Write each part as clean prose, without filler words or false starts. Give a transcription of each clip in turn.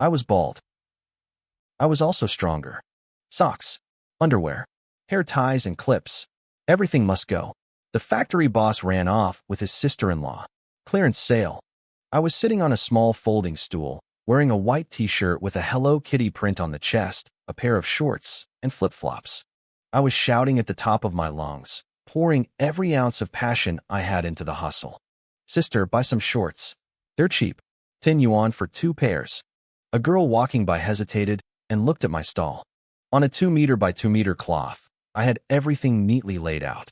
I was bald. I was also stronger. Socks, underwear, hair ties and clips. Everything must go. The factory boss ran off with his sister-in-law. Clearance sale. I was sitting on a small folding stool, wearing a white t-shirt with a Hello Kitty print on the chest, a pair of shorts, and flip-flops. I was shouting at the top of my lungs, pouring every ounce of passion I had into the hustle. Sister, buy some shorts. They're cheap. 10 yuan for 2 pairs. A girl walking by hesitated and looked at my stall. On a 2-meter by 2-meter cloth, I had everything neatly laid out.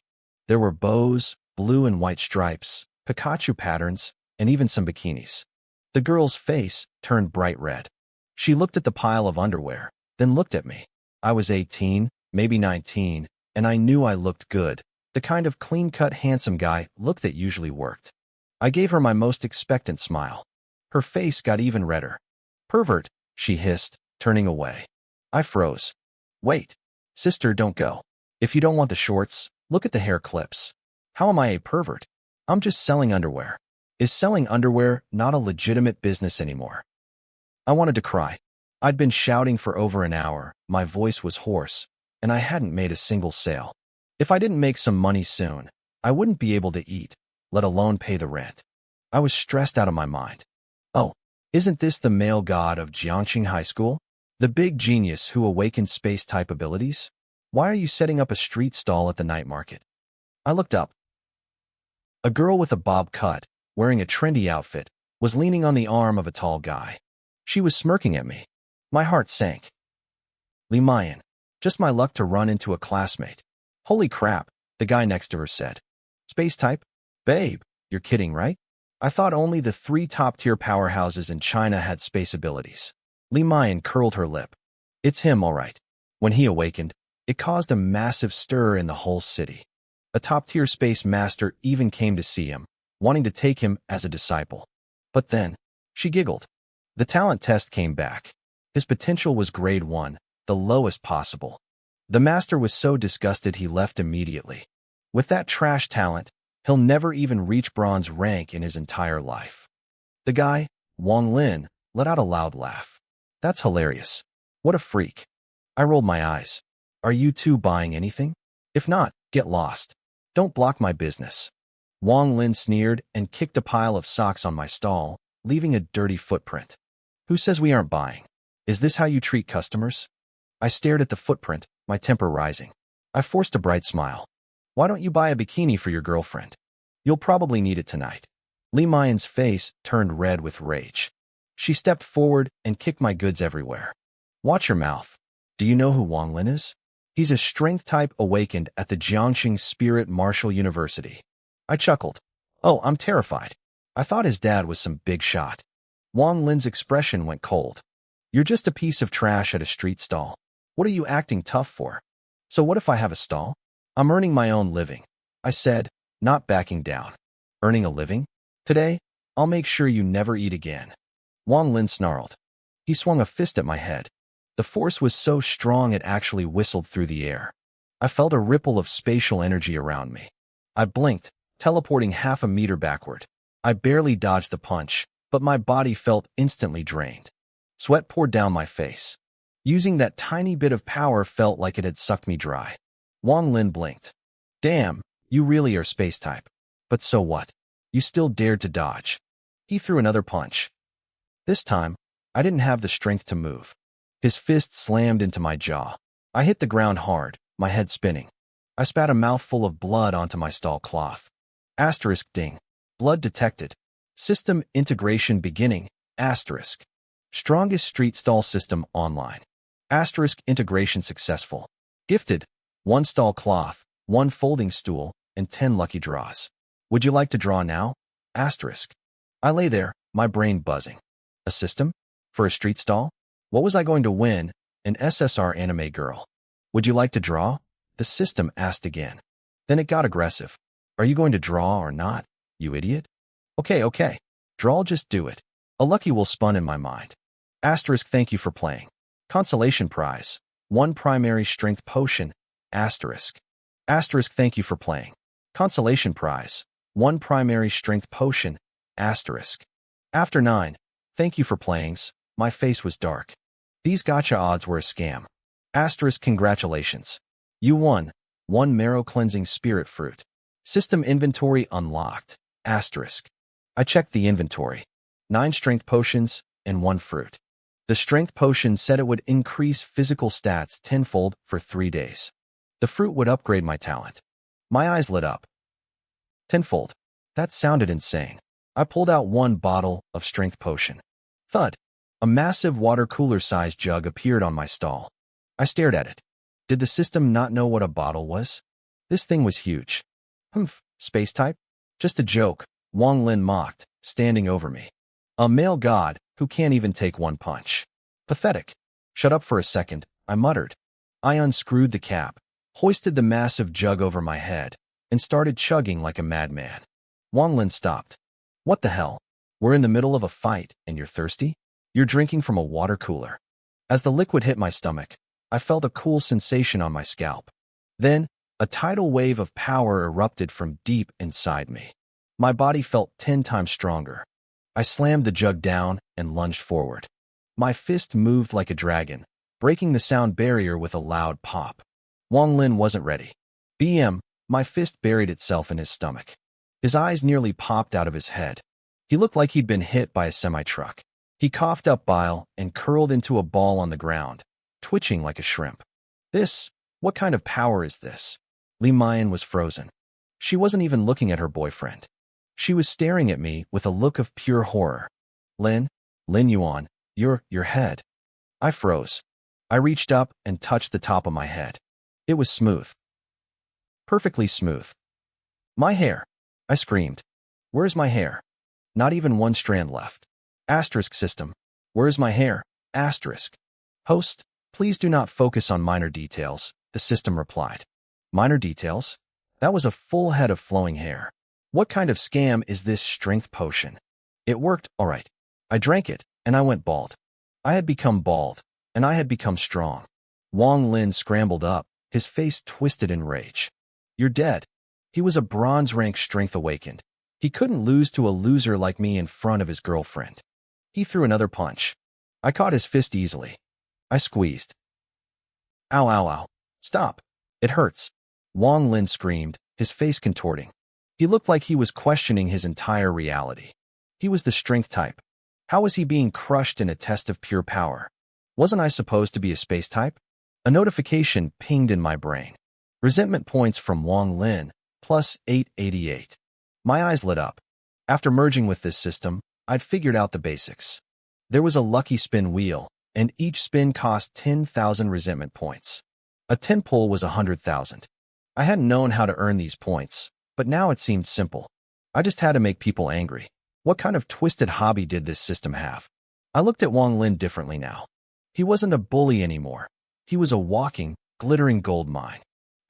There were bows, blue and white stripes, Pikachu patterns, and even some bikinis. The girl's face turned bright red. She looked at the pile of underwear, then looked at me. I was 18, maybe 19, and I knew I looked good, the kind of clean-cut, handsome guy look that usually worked. I gave her my most expectant smile. Her face got even redder. Pervert, she hissed, turning away. I froze. Wait. Sister, don't go. If you don't want the shorts, look at the hair clips. How am I a pervert? I'm just selling underwear. Is selling underwear not a legitimate business anymore? I wanted to cry. I'd been shouting for over an hour, my voice was hoarse, and I hadn't made a single sale. If I didn't make some money soon, I wouldn't be able to eat, let alone pay the rent. I was stressed out of my mind. Oh, isn't this the male god of Jiangxing High School? The big genius who awakened space-type abilities? Why are you setting up a street stall at the night market? I looked up. A girl with a bob cut, wearing a trendy outfit, was leaning on the arm of a tall guy. She was smirking at me. My heart sank. Li Mayan. Just my luck to run into a classmate. Holy crap, the guy next to her said. Space type? Babe, you're kidding, right? I thought only the 3 top-tier powerhouses in China had space abilities. Li Mayan curled her lip. It's him, all right. When he awakened, it caused a massive stir in the whole city. A top-tier space master even came to see him, wanting to take him as a disciple. But then, she giggled. The talent test came back. His potential was grade 1, the lowest possible. The master was so disgusted he left immediately. With that trash talent, he'll never even reach bronze rank in his entire life. The guy, Wang Lin, let out a loud laugh. That's hilarious. What a freak. I rolled my eyes. Are you two buying anything? If not, get lost. Don't block my business. Wang Lin sneered and kicked a pile of socks on my stall, leaving a dirty footprint. Who says we aren't buying? Is this how you treat customers? I stared at the footprint, my temper rising. I forced a bright smile. Why don't you buy a bikini for your girlfriend? You'll probably need it tonight. Li Mayan's face turned red with rage. She stepped forward and kicked my goods everywhere. Watch your mouth. Do you know who Wang Lin is? He's a strength type awakened at the Jiangxing Spirit Martial University. I chuckled. Oh, I'm terrified. I thought his dad was some big shot. Wang Lin's expression went cold. You're just a piece of trash at a street stall. What are you acting tough for? So what if I have a stall? I'm earning my own living, I said, not backing down. Earning a living? Today, I'll make sure you never eat again. Wang Lin snarled. He swung a fist at my head. The force was so strong it actually whistled through the air. I felt a ripple of spatial energy around me. I blinked, teleporting half a meter backward. I barely dodged the punch, but my body felt instantly drained. Sweat poured down my face. Using that tiny bit of power felt like it had sucked me dry. Wang Lin blinked. Damn, you really are space type. But so what? You still dared to dodge. He threw another punch. This time, I didn't have the strength to move. His fist slammed into my jaw. I hit the ground hard, my head spinning. I spat a mouthful of blood onto my stall cloth. Asterisk ding. Blood detected. System integration beginning. Asterisk. Strongest street stall system online. Asterisk integration successful. Gifted. 1 stall cloth, 1 folding stool, and 10 lucky draws. Would you like to draw now? Asterisk. I lay there, my brain buzzing. A system? For a street stall? What was I going to win? An SSR anime girl. Would you like to draw? The system asked again. Then it got aggressive. Are you going to draw or not, you idiot? Okay. Draw, just do it. A lucky will spun in my mind. Asterisk, thank you for playing. Consolation prize. 1 primary strength potion. Asterisk. Asterisk, thank you for playing. Consolation prize. 1 primary strength potion. Asterisk. After 9. Thank you for playings. My face was dark. These gacha odds were a scam. Asterisk congratulations. You won. 1 marrow cleansing spirit fruit. System inventory unlocked. Asterisk. I checked the inventory. 9 strength potions and 1 fruit. The strength potion said it would increase physical stats tenfold for 3 days. The fruit would upgrade my talent. My eyes lit up. Tenfold. That sounded insane. I pulled out 1 bottle of strength potion. Thud. A massive water cooler-sized jug appeared on my stall. I stared at it. Did the system not know what a bottle was? This thing was huge. Humph, space type? Just a joke, Wang Lin mocked, standing over me. A male god who can't even take 1 punch. Pathetic. Shut up for a second, I muttered. I unscrewed the cap, hoisted the massive jug over my head, and started chugging like a madman. Wang Lin stopped. What the hell? We're in the middle of a fight, and you're thirsty? You're drinking from a water cooler. As the liquid hit my stomach, I felt a cool sensation on my scalp. Then, a tidal wave of power erupted from deep inside me. My body felt 10 times stronger. I slammed the jug down and lunged forward. My fist moved like a dragon, breaking the sound barrier with a loud pop. Wang Lin wasn't ready. My fist buried itself in his stomach. His eyes nearly popped out of his head. He looked like he'd been hit by a semi-truck. He coughed up bile and curled into a ball on the ground, twitching like a shrimp. What kind of power is this? Li Mayan was frozen. She wasn't even looking at her boyfriend. She was staring at me with a look of pure horror. Lin Yuan, your head. I froze. I reached up and touched the top of my head. It was smooth. Perfectly smooth. My hair. I screamed. Where's my hair? Not even 1 strand left. Asterisk system. Where's my hair? Asterisk. Host, please do not focus on minor details, the system replied. Minor details? That was a full head of flowing hair. What kind of scam is this strength potion? It worked, all right. I drank it, and I went bald. I had become bald, and I had become strong. Wang Lin scrambled up, his face twisted in rage. You're dead. He was a bronze rank strength awakened. He couldn't lose to a loser like me in front of his girlfriend. He threw another punch. I caught his fist easily. I squeezed. Ow, ow, ow. Stop. It hurts. Wang Lin screamed, his face contorting. He looked like he was questioning his entire reality. He was the strength type. How was he being crushed in a test of pure power? Wasn't I supposed to be a space type? A notification pinged in my brain. Resentment points from Wang Lin, plus 888. My eyes lit up. After merging with this system, I'd figured out the basics. There was a lucky spin wheel, and each spin cost 10,000 resentment points. A 10 pull was 100,000. I hadn't known how to earn these points, but now it seemed simple. I just had to make people angry. What kind of twisted hobby did this system have? I looked at Wang Lin differently now. He wasn't a bully anymore. He was a walking, glittering gold mine.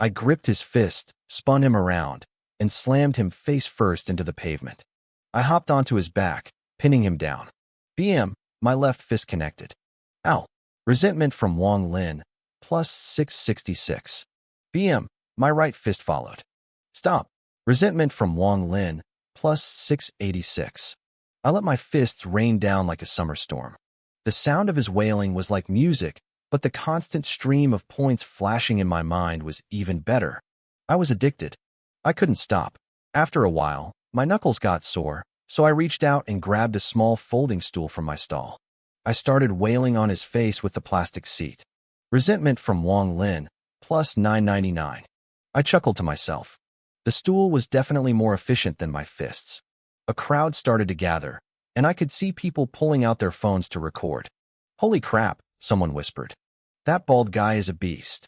I gripped his fist, spun him around, and slammed him face first into the pavement. I hopped onto his back, pinning him down. My left fist connected. Ow. Resentment from Wang Lin, plus 666. My right fist followed. Stop. Resentment from Wang Lin, plus 686. I let my fists rain down like a summer storm. The sound of his wailing was like music, but the constant stream of points flashing in my mind was even better. I was addicted. I couldn't stop. After a while, my knuckles got sore, so I reached out and grabbed a small folding stool from my stall. I started wailing on his face with the plastic seat. Resentment from Wang Lin, plus 999. I chuckled to myself. The stool was definitely more efficient than my fists. A crowd started to gather, and I could see people pulling out their phones to record. Holy crap, someone whispered. That bald guy is a beast.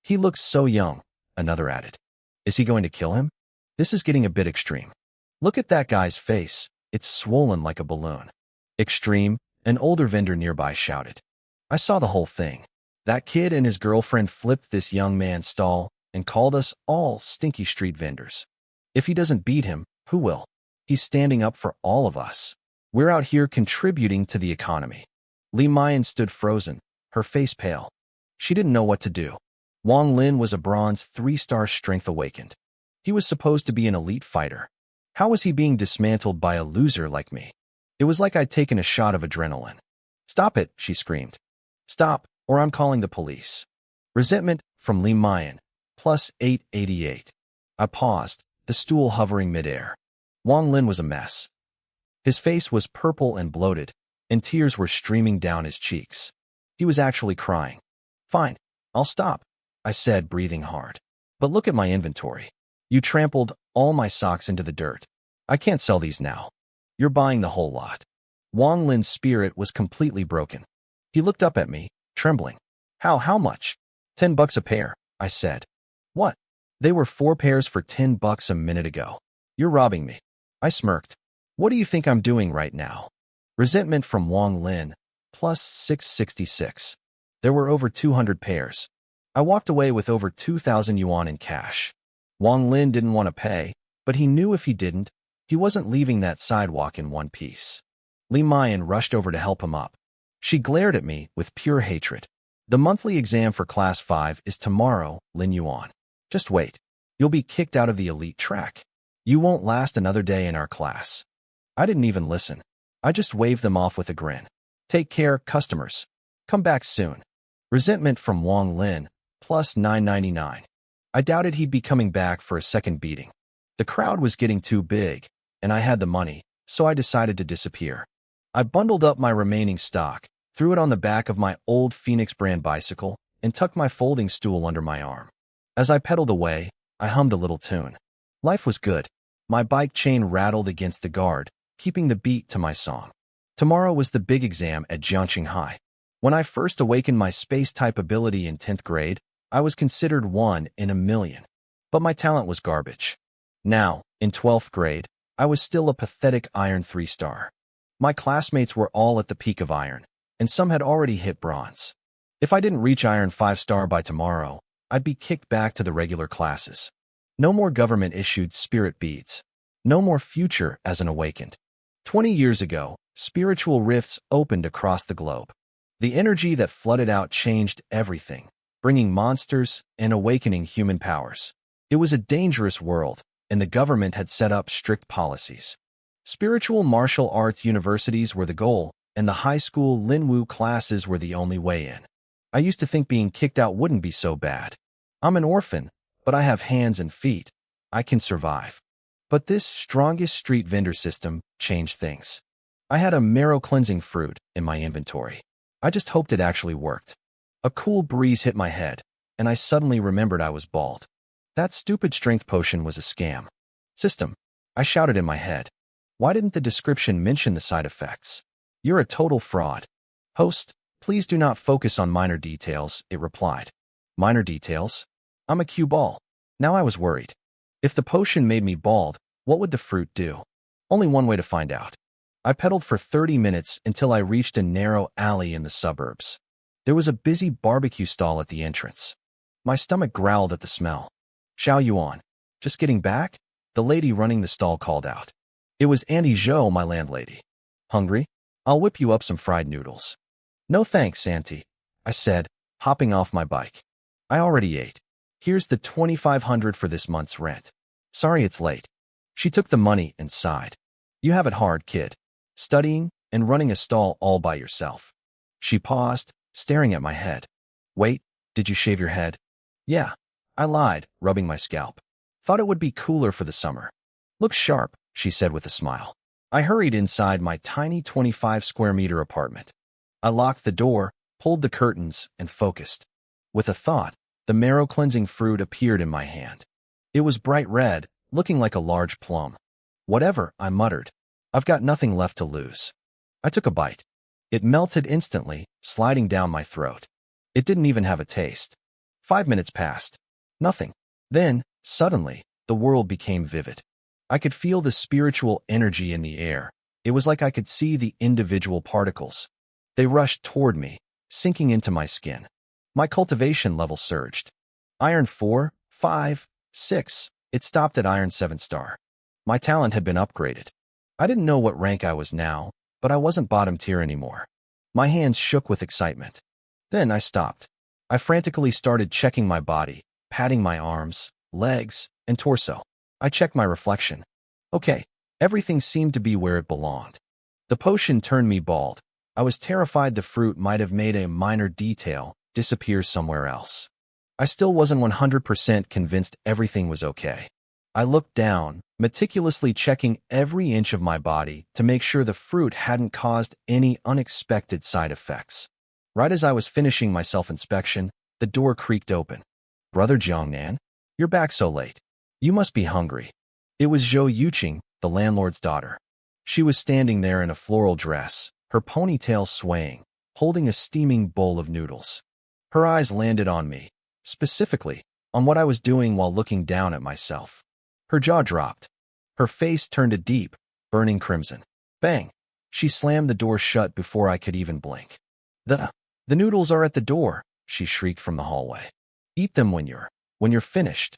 He looks so young, another added. Is he going to kill him? This is getting a bit extreme. Look at that guy's face. It's swollen like a balloon. Extreme, an older vendor nearby shouted. I saw the whole thing. That kid and his girlfriend flipped this young man's stall and called us all stinky street vendors. If he doesn't beat him, who will? He's standing up for all of us. We're out here contributing to the economy. Li Mayan stood frozen, her face pale. She didn't know what to do. Wang Lin was a bronze 3-star strength awakened. He was supposed to be an elite fighter. How was he being dismantled by a loser like me? It was like I'd taken a shot of adrenaline. Stop it, she screamed. Stop, or I'm calling the police. Resentment from Li Mayan, plus 888. I paused, the stool hovering midair. Wang Lin was a mess. His face was purple and bloated, and tears were streaming down his cheeks. He was actually crying. Fine, I'll stop, I said, breathing hard. But look at my inventory. You trampled all my socks into the dirt. I can't sell these now. You're buying the whole lot. Wang Lin's spirit was completely broken. He looked up at me, trembling. How much? $10 a pair, I said. What? They were 4 pairs for $10 a minute ago. You're robbing me. I smirked. What do you think I'm doing right now? Resentment from Wang Lin, plus 666. There were over 200 pairs. I walked away with over 2,000 yuan in cash. Wang Lin didn't want to pay, but he knew if he didn't, he wasn't leaving that sidewalk in one piece. Li Mayan rushed over to help him up. She glared at me with pure hatred. The monthly exam for Class 5 is tomorrow, Lin Yuan. Just wait. You'll be kicked out of the elite track. You won't last another day in our class. I didn't even listen. I just waved them off with a grin. Take care, customers. Come back soon. Resentment from Wang Lin, plus 999. I doubted he'd be coming back for a second beating. The crowd was getting too big, and I had the money, so I decided to disappear. I bundled up my remaining stock, threw it on the back of my old Phoenix brand bicycle, and tucked my folding stool under my arm. As I pedaled away, I hummed a little tune. Life was good. My bike chain rattled against the guard, keeping the beat to my song. Tomorrow was the big exam at Jiangxing High. When I first awakened my space-type ability in 10th grade, I was considered 1 in a million. But my talent was garbage. Now, in 12th grade, I was still a pathetic Iron 3-star. My classmates were all at the peak of Iron, and some had already hit Bronze. If I didn't reach Iron 5-star by tomorrow, I'd be kicked back to the regular classes. No more government-issued spirit beads. No more future as an awakened. 20 years ago, spiritual rifts opened across the globe. The energy that flooded out changed everything, bringing monsters and awakening human powers. It was a dangerous world, and the government had set up strict policies. Spiritual martial arts universities were the goal, and the high school Linwu classes were the only way in. I used to think being kicked out wouldn't be so bad. I'm an orphan, but I have hands and feet. I can survive. But this strongest street vendor system changed things. I had a marrow-cleansing fruit in my inventory. I just hoped it actually worked. A cool breeze hit my head, and I suddenly remembered I was bald. That stupid strength potion was a scam. System, I shouted in my head. Why didn't the description mention the side effects? You're a total fraud. Host, please do not focus on minor details, it replied. Minor details? I'm a cue ball. Now I was worried. If the potion made me bald, what would the fruit do? Only one way to find out. I pedaled for 30 minutes until I reached a narrow alley in the suburbs. There was a busy barbecue stall at the entrance. My stomach growled at the smell. Xiao Yuan. Just getting back? The lady running the stall called out. It was Auntie Zhou, my landlady. Hungry? I'll whip you up some fried noodles. No thanks, Auntie, I said, hopping off my bike. I already ate. Here's the 2,500 for this month's rent. Sorry it's late. She took the money and sighed. You have it hard, kid. Studying and running a stall all by yourself. She paused, staring at my head. Wait, did you shave your head? Yeah, I lied, rubbing my scalp. Thought it would be cooler for the summer. Looks sharp, she said with a smile. I hurried inside my tiny 25-square-meter apartment. I locked the door, pulled the curtains, and focused. With a thought, the marrow-cleansing fruit appeared in my hand. It was bright red, looking like a large plum. Whatever, I muttered. I've got nothing left to lose. I took a bite. It melted instantly, sliding down my throat. It didn't even have a taste. 5 minutes passed. Nothing. Then, suddenly, the world became vivid. I could feel the spiritual energy in the air. It was like I could see the individual particles. They rushed toward me, sinking into my skin. My cultivation level surged. Iron 4, 5, 6. It stopped at Iron 7-star. My talent had been upgraded. I didn't know what rank I was now, but I wasn't bottom tier anymore. My hands shook with excitement. Then I stopped. I frantically started checking my body, patting my arms, legs, and torso. I checked my reflection. Okay, everything seemed to be where it belonged. The potion turned me bald. I was terrified the fruit might have made a minor detail disappear somewhere else. I still wasn't 100% convinced everything was okay. I looked down, meticulously checking every inch of my body to make sure the fruit hadn't caused any unexpected side effects. Right as I was finishing my self-inspection, the door creaked open. "Brother Jiangnan, you're back so late. You must be hungry." It was Zhou Yuqing, the landlord's daughter. She was standing there in a floral dress, her ponytail swaying, holding a steaming bowl of noodles. Her eyes landed on me, specifically on what I was doing while looking down at myself. Her jaw dropped. Her face turned a deep, burning crimson. Bang! She slammed the door shut before I could even blink. The noodles are at the door," she shrieked from the hallway. "Eat them when you're finished."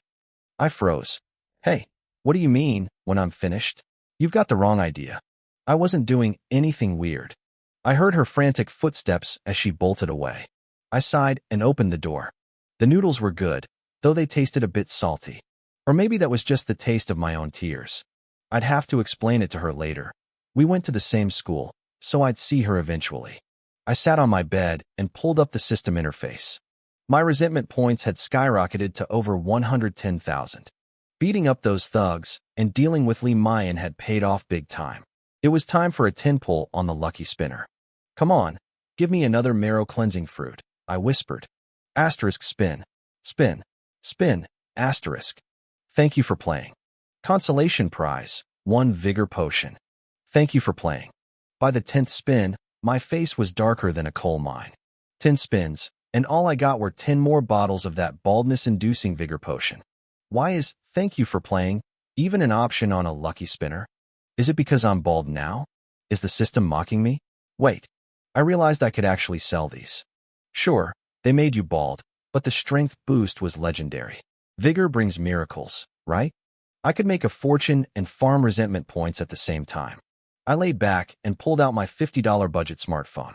I froze. "Hey, what do you mean, when I'm finished? You've got the wrong idea. I wasn't doing anything weird." I heard her frantic footsteps as she bolted away. I sighed and opened the door. The noodles were good, though they tasted a bit salty. Or maybe that was just the taste of my own tears. I'd have to explain it to her later. We went to the same school, so I'd see her eventually. I sat on my bed and pulled up the system interface. My resentment points had skyrocketed to over 110,000. Beating up those thugs and dealing with Li Mayan had paid off big time. It was time for a 10 pull on the lucky spinner. "Come on, give me another marrow cleansing fruit," I whispered. Asterisk spin. Spin. Spin. Asterisk. "Thank you for playing." Consolation prize, 1 vigor potion. "Thank you for playing." By the 10th spin, my face was darker than a coal mine. 10 spins, and all I got were 10 more bottles of that baldness-inducing vigor potion. Why is "thank you for playing" even an option on a lucky spinner? Is it because I'm bald now? Is the system mocking me? Wait, I realized I could actually sell these. Sure, they made you bald, but the strength boost was legendary. Vigor brings miracles, right? I could make a fortune and farm resentment points at the same time. I laid back and pulled out my $50 budget smartphone.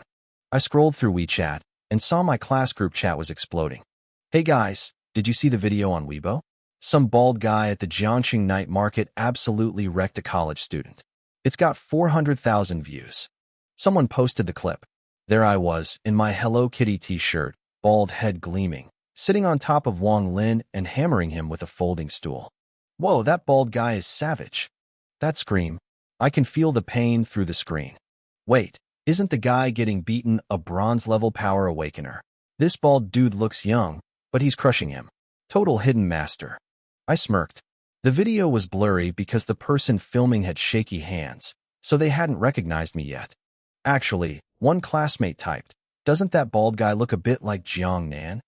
I scrolled through WeChat and saw my class group chat was exploding. "Hey guys, did you see the video on Weibo? Some bald guy at the Jiangxing night market absolutely wrecked a college student. It's got 400,000 views." Someone posted the clip. There I was, in my Hello Kitty t-shirt, bald head gleaming, sitting on top of Wang Lin and hammering him with a folding stool. Whoa, that bald guy is savage. That scream. I can feel the pain through the screen. Wait, isn't the guy getting beaten a bronze-level power awakener? This bald dude looks young, but he's crushing him. Total hidden master. I smirked. The video was blurry because the person filming had shaky hands, so they hadn't recognized me yet. Actually, one classmate typed, "Doesn't that bald guy look a bit like Jiangnan?"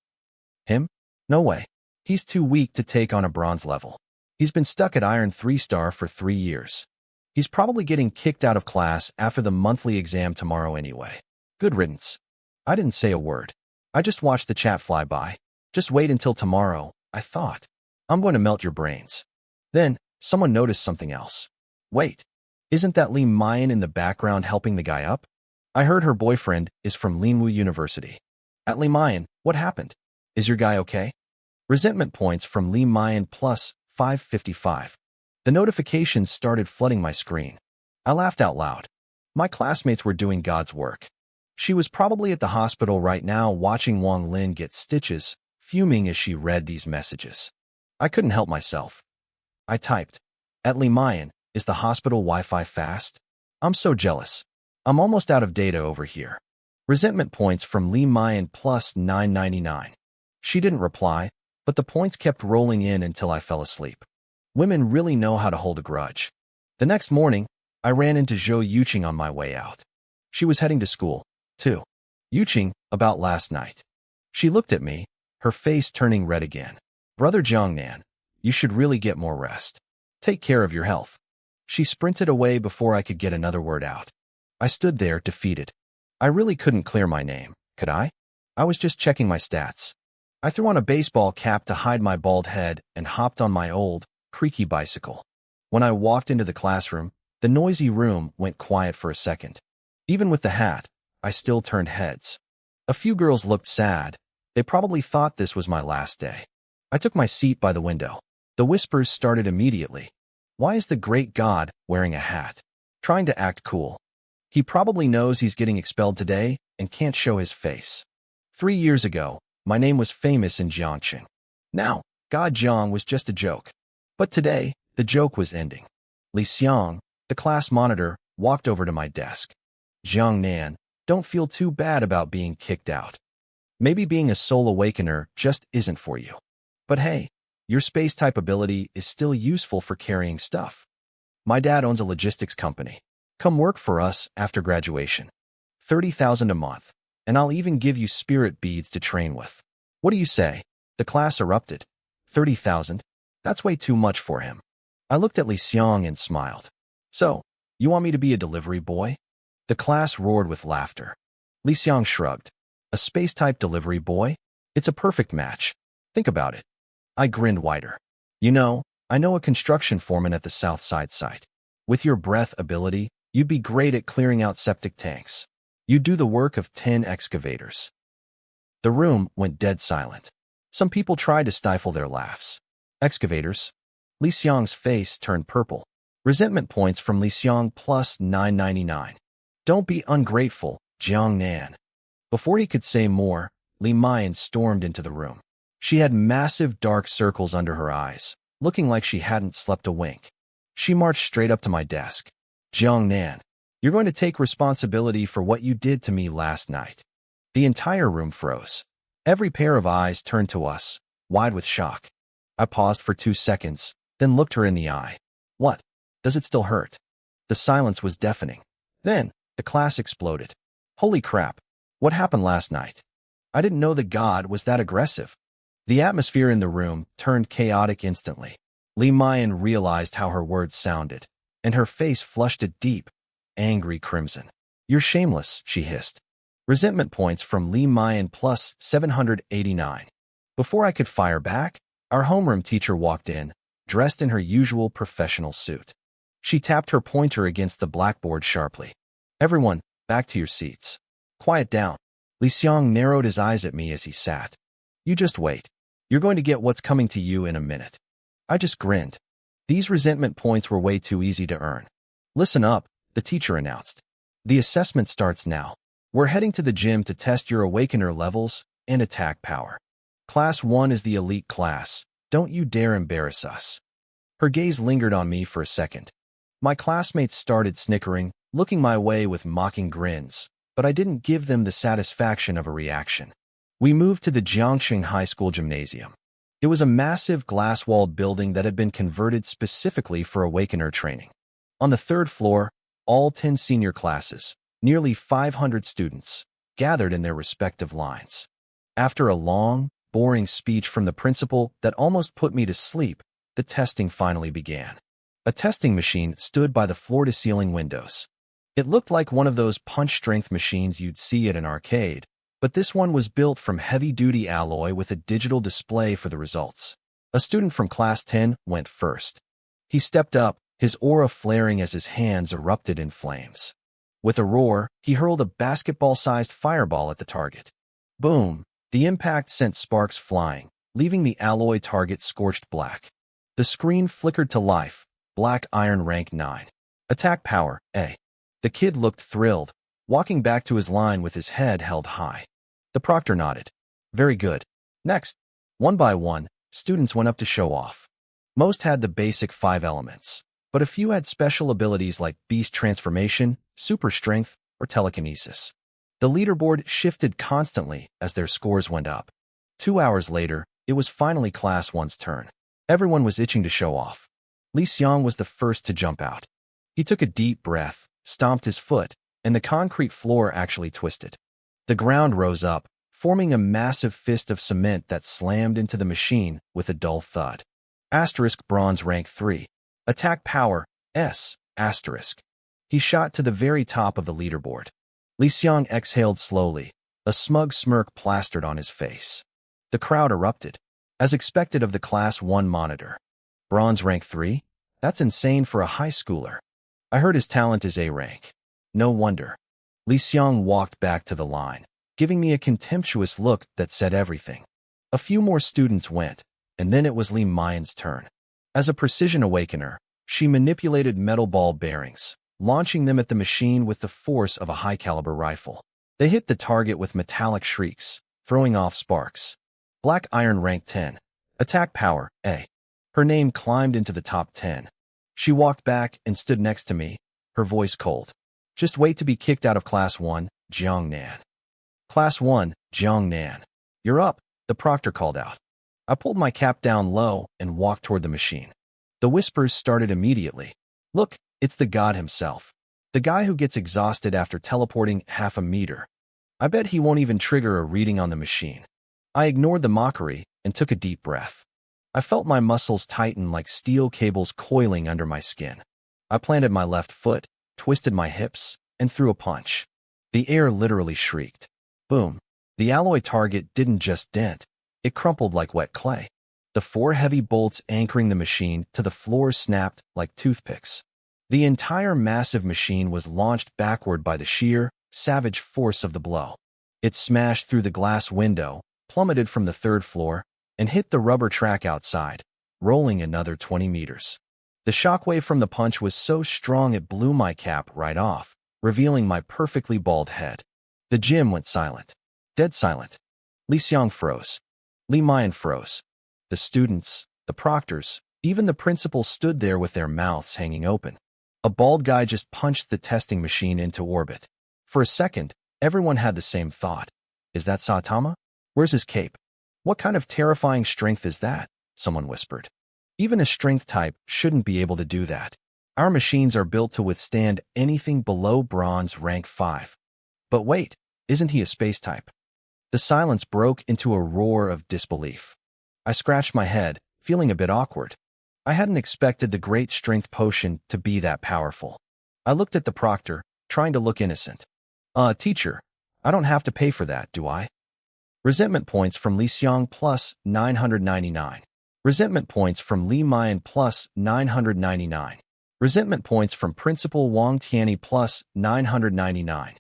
Him? No way. He's too weak to take on a bronze level. He's been stuck at Iron 3-star for 3 years. He's probably getting kicked out of class after the monthly exam tomorrow anyway. Good riddance. I didn't say a word. I just watched the chat fly by. Just wait until tomorrow, I thought. I'm going to melt your brains. Then, someone noticed something else. Wait, isn't that Li Mayan in the background helping the guy up? I heard her boyfriend is from Linwu University. At Li Mayan, what happened? Is your guy okay? Resentment points from Li Mayan plus 555. The notifications started flooding my screen. I laughed out loud. My classmates were doing God's work. She was probably at the hospital right now watching Wang Lin get stitches, fuming as she read these messages. I couldn't help myself. I typed, "At Li Mayan, is the hospital Wi-Fi fast? I'm so jealous. I'm almost out of data over here." Resentment points from Li Mayan plus 999. She didn't reply, but the points kept rolling in until I fell asleep. Women really know how to hold a grudge. The next morning, I ran into Zhou Yuqing on my way out. She was heading to school, too. "Yuqing, about last night." She looked at me, her face turning red again. "Brother Jiangnan, you should really get more rest. Take care of your health." She sprinted away before I could get another word out. I stood there, defeated. I really couldn't clear my name, could I? I was just checking my stats. I threw on a baseball cap to hide my bald head and hopped on my old, creaky bicycle. When I walked into the classroom, the noisy room went quiet for a second. Even with the hat, I still turned heads. A few girls looked sad. They probably thought this was my last day. I took my seat by the window. The whispers started immediately. Why is the great god wearing a hat? Trying to act cool. He probably knows he's getting expelled today and can't show his face. 3 years ago, my name was famous in Jiangxing. Now, God Jiang was just a joke. But today, the joke was ending. Li Xiang, the class monitor, walked over to my desk. Jiang Nan, don't feel too bad about being kicked out. Maybe being a soul awakener just isn't for you. But hey, your space-type ability is still useful for carrying stuff. My dad owns a logistics company. Come work for us after graduation. 30,000 a month, and I'll even give you spirit beads to train with. What do you say? The class erupted. 30,000? That's way too much for him. I looked at Li Xiang and smiled. So, you want me to be a delivery boy? The class roared with laughter. Li Xiang shrugged. A space-type delivery boy? It's a perfect match. Think about it. I grinned wider. You know, I know a construction foreman at the South Side site. With your breath ability, you'd be great at clearing out septic tanks. You'd do the work of 10 excavators. The room went dead silent. Some people tried to stifle their laughs. Excavators? Li Xiang's face turned purple. Resentment points from Li Xiang plus 999. Don't be ungrateful, Jiang Nan. Before he could say more, Li Mayan stormed into the room. She had massive dark circles under her eyes, looking like she hadn't slept a wink. She marched straight up to my desk. Jiang Nan, you're going to take responsibility for what you did to me last night. The entire room froze. Every pair of eyes turned to us, wide with shock. I paused for 2 seconds, then looked her in the eye. What? Does it still hurt? The silence was deafening. Then, the class exploded. Holy crap. What happened last night? I didn't know the god was that aggressive. The atmosphere in the room turned chaotic instantly. Li Mayan realized how her words sounded, and her face flushed a deep, angry crimson. You're shameless, she hissed. Resentment points from Li Mayan plus 789. Before I could fire back, our homeroom teacher walked in, dressed in her usual professional suit. She tapped her pointer against the blackboard sharply. Everyone, back to your seats. Quiet down. Li Xiang narrowed his eyes at me as he sat. You just wait. You're going to get what's coming to you in a minute. I just grinned. These resentment points were way too easy to earn. Listen up, the teacher announced. The assessment starts now. We're heading to the gym to test your awakener levels and attack power. Class 1 is the elite class. Don't you dare embarrass us. Her gaze lingered on me for a second. My classmates started snickering, looking my way with mocking grins, but I didn't give them the satisfaction of a reaction. We moved to the Jiangxing High School gymnasium. It was a massive glass-walled building that had been converted specifically for awakener training. On the 3rd floor, all 10 senior classes, nearly 500 students, gathered in their respective lines. After a long, boring speech from the principal that almost put me to sleep, the testing finally began. A testing machine stood by the floor-to-ceiling windows. It looked like one of those punch-strength machines you'd see at an arcade, but this one was built from heavy-duty alloy with a digital display for the results. A student from Class 10 went first. He stepped up, his aura flaring as his hands erupted in flames. With a roar, he hurled a basketball-sized fireball at the target. Boom! The impact sent sparks flying, leaving the alloy target scorched black. The screen flickered to life. Black iron rank 9. Attack power, A. The kid looked thrilled, walking back to his line with his head held high. The proctor nodded. Very good. Next. One by one, students went up to show off. Most had the basic 5 elements, but a few had special abilities like beast transformation, super strength, or telekinesis. The leaderboard shifted constantly as their scores went up. 2 hours later, it was finally Class 1's turn. Everyone was itching to show off. Li Xiang was the first to jump out. He took a deep breath, stomped his foot, and the concrete floor actually twisted. The ground rose up, forming a massive fist of cement that slammed into the machine with a dull thud. Asterisk bronze rank 3. Attack power, S, asterisk. He shot to the very top of the leaderboard. Li Xiang exhaled slowly, a smug smirk plastered on his face. The crowd erupted, as expected of the Class 1 monitor. Bronze rank 3? That's insane for a high schooler. I heard his talent is A rank. No wonder. Li Xiang walked back to the line, giving me a contemptuous look that said everything. A few more students went, and then it was Li Mayan's turn. As a precision awakener, she manipulated metal ball bearings, launching them at the machine with the force of a high-caliber rifle. They hit the target with metallic shrieks, throwing off sparks. Black Iron rank 10. Attack power, A. Her name climbed into the top 10. She walked back and stood next to me, her voice cold. Just wait to be kicked out of Class 1, Jiangnan. Class 1, Jiangnan. You're up, the proctor called out. I pulled my cap down low and walked toward the machine. The whispers started immediately. Look, it's the god himself. The guy who gets exhausted after teleporting half a meter. I bet he won't even trigger a reading on the machine. I ignored the mockery and took a deep breath. I felt my muscles tighten like steel cables coiling under my skin. I planted my left foot, twisted my hips, and threw a punch. The air literally shrieked. Boom. The alloy target didn't just dent. It crumpled like wet clay. The 4 heavy bolts anchoring the machine to the floor snapped like toothpicks. The entire massive machine was launched backward by the sheer, savage force of the blow. It smashed through the glass window, plummeted from the 3rd floor, and hit the rubber track outside, rolling another 20 meters. The shockwave from the punch was so strong it blew my cap right off, revealing my perfectly bald head. The gym went silent. Dead silent. Li Xiang froze. Li Mayan froze. The students, the proctors, even the principal stood there with their mouths hanging open. A bald guy just punched the testing machine into orbit. For a second, everyone had the same thought. Is that Saitama? Where's his cape? What kind of terrifying strength is that? Someone whispered. Even a strength type shouldn't be able to do that. Our machines are built to withstand anything below bronze rank 5. But wait, isn't he a space type? The silence broke into a roar of disbelief. I scratched my head, feeling a bit awkward. I hadn't expected the great strength potion to be that powerful. I looked at the proctor, trying to look innocent. Teacher, I don't have to pay for that, do I? Resentment points from Li Xiang plus 999. Resentment points from Li Mayan plus 999. Resentment points from Principal Wang Tianyi plus 999.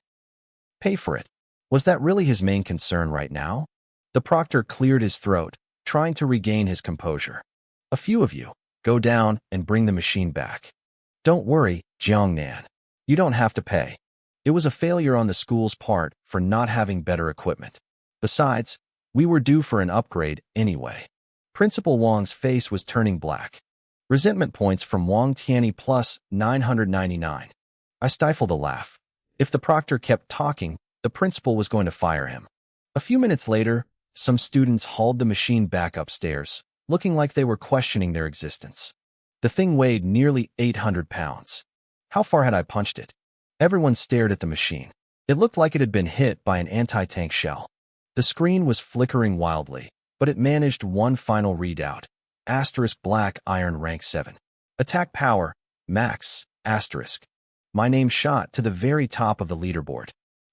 Pay for it. Was that really his main concern right now? The proctor cleared his throat, trying to regain his composure. A few of you, go down and bring the machine back. Don't worry, Jiangnan. You don't have to pay. It was a failure on the school's part for not having better equipment. Besides, we were due for an upgrade anyway. Principal Wang's face was turning black. Resentment points from Wang Tianyi plus 999. I stifled a laugh. If the proctor kept talking, the principal was going to fire him. A few minutes later, some students hauled the machine back upstairs, looking like they were questioning their existence. The thing weighed nearly 800 pounds. How far had I punched it? Everyone stared at the machine. It looked like it had been hit by an anti-tank shell. The screen was flickering wildly, but it managed one final readout. Asterisk Black Iron rank 7. Attack power, max, asterisk. My name shot to the very top of the leaderboard.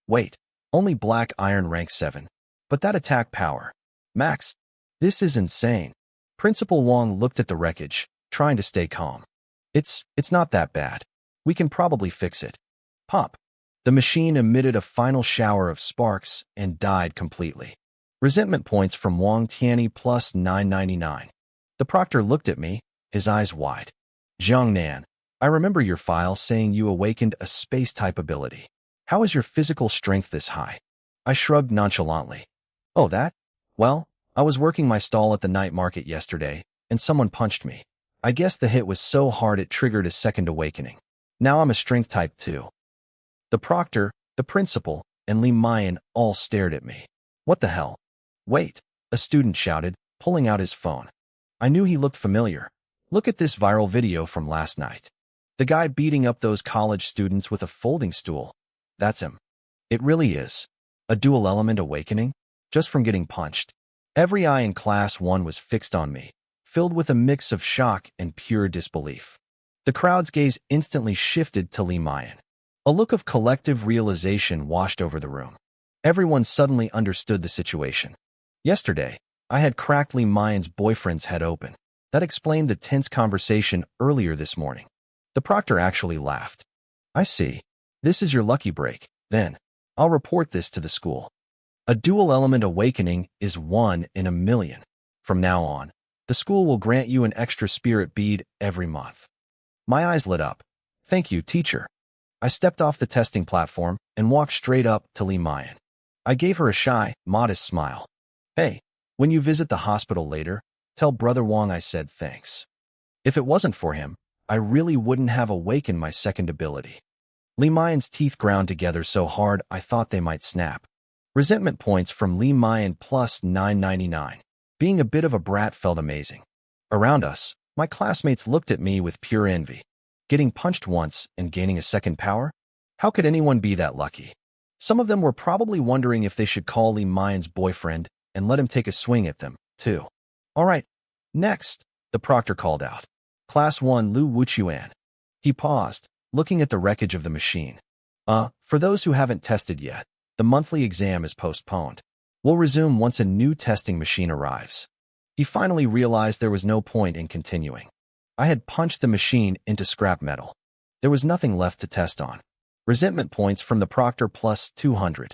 Wait, only Black Iron rank 7. But that attack power, max. This is insane. Principal Wang looked at the wreckage, trying to stay calm. It's not that bad. We can probably fix it. Pop. The machine emitted a final shower of sparks and died completely. Resentment points from Wang Tianyi plus 999. The proctor looked at me, his eyes wide. Jiangnan, I remember your file saying you awakened a space-type ability. How is your physical strength this high? I shrugged nonchalantly. Oh, that? Well, I was working my stall at the night market yesterday, and someone punched me. I guess the hit was so hard it triggered a second awakening. Now I'm a strength type too. The proctor, the principal, and Li Mayan all stared at me. What the hell? Wait, a student shouted, pulling out his phone. I knew he looked familiar. Look at this viral video from last night. The guy beating up those college students with a folding stool. That's him. It really is. A dual element awakening? Just from getting punched. Every eye in Class 1 was fixed on me, filled with a mix of shock and pure disbelief. The crowd's gaze instantly shifted to Li Mayan. A look of collective realization washed over the room. Everyone suddenly understood the situation. Yesterday, I had cracked Li Mayan's boyfriend's head open. That explained the tense conversation earlier this morning. The proctor actually laughed. I see. This is your lucky break. Then, I'll report this to the school. A dual element awakening is 1 in a million. From now on, the school will grant you an extra spirit bead every month. My eyes lit up. Thank you, teacher. I stepped off the testing platform and walked straight up to Li Mayan. I gave her a shy, modest smile. Hey, when you visit the hospital later, tell Brother Wong I said thanks. If it wasn't for him, I really wouldn't have awakened my second ability. Li Mayan's teeth ground together so hard I thought they might snap. Resentment points from Li Mayan plus 999. Being a bit of a brat felt amazing. Around us, my classmates looked at me with pure envy. Getting punched once and gaining a second power? How could anyone be that lucky? Some of them were probably wondering if they should call Li Mayan's boyfriend and let him take a swing at them, too. All right, next, the proctor called out. Class 1 Lu Wuchuan. He paused, looking at the wreckage of the machine. For those who haven't tested yet, the monthly exam is postponed. We'll resume once a new testing machine arrives. He finally realized there was no point in continuing. I had punched the machine into scrap metal. There was nothing left to test on. Resentment points from the proctor plus 200.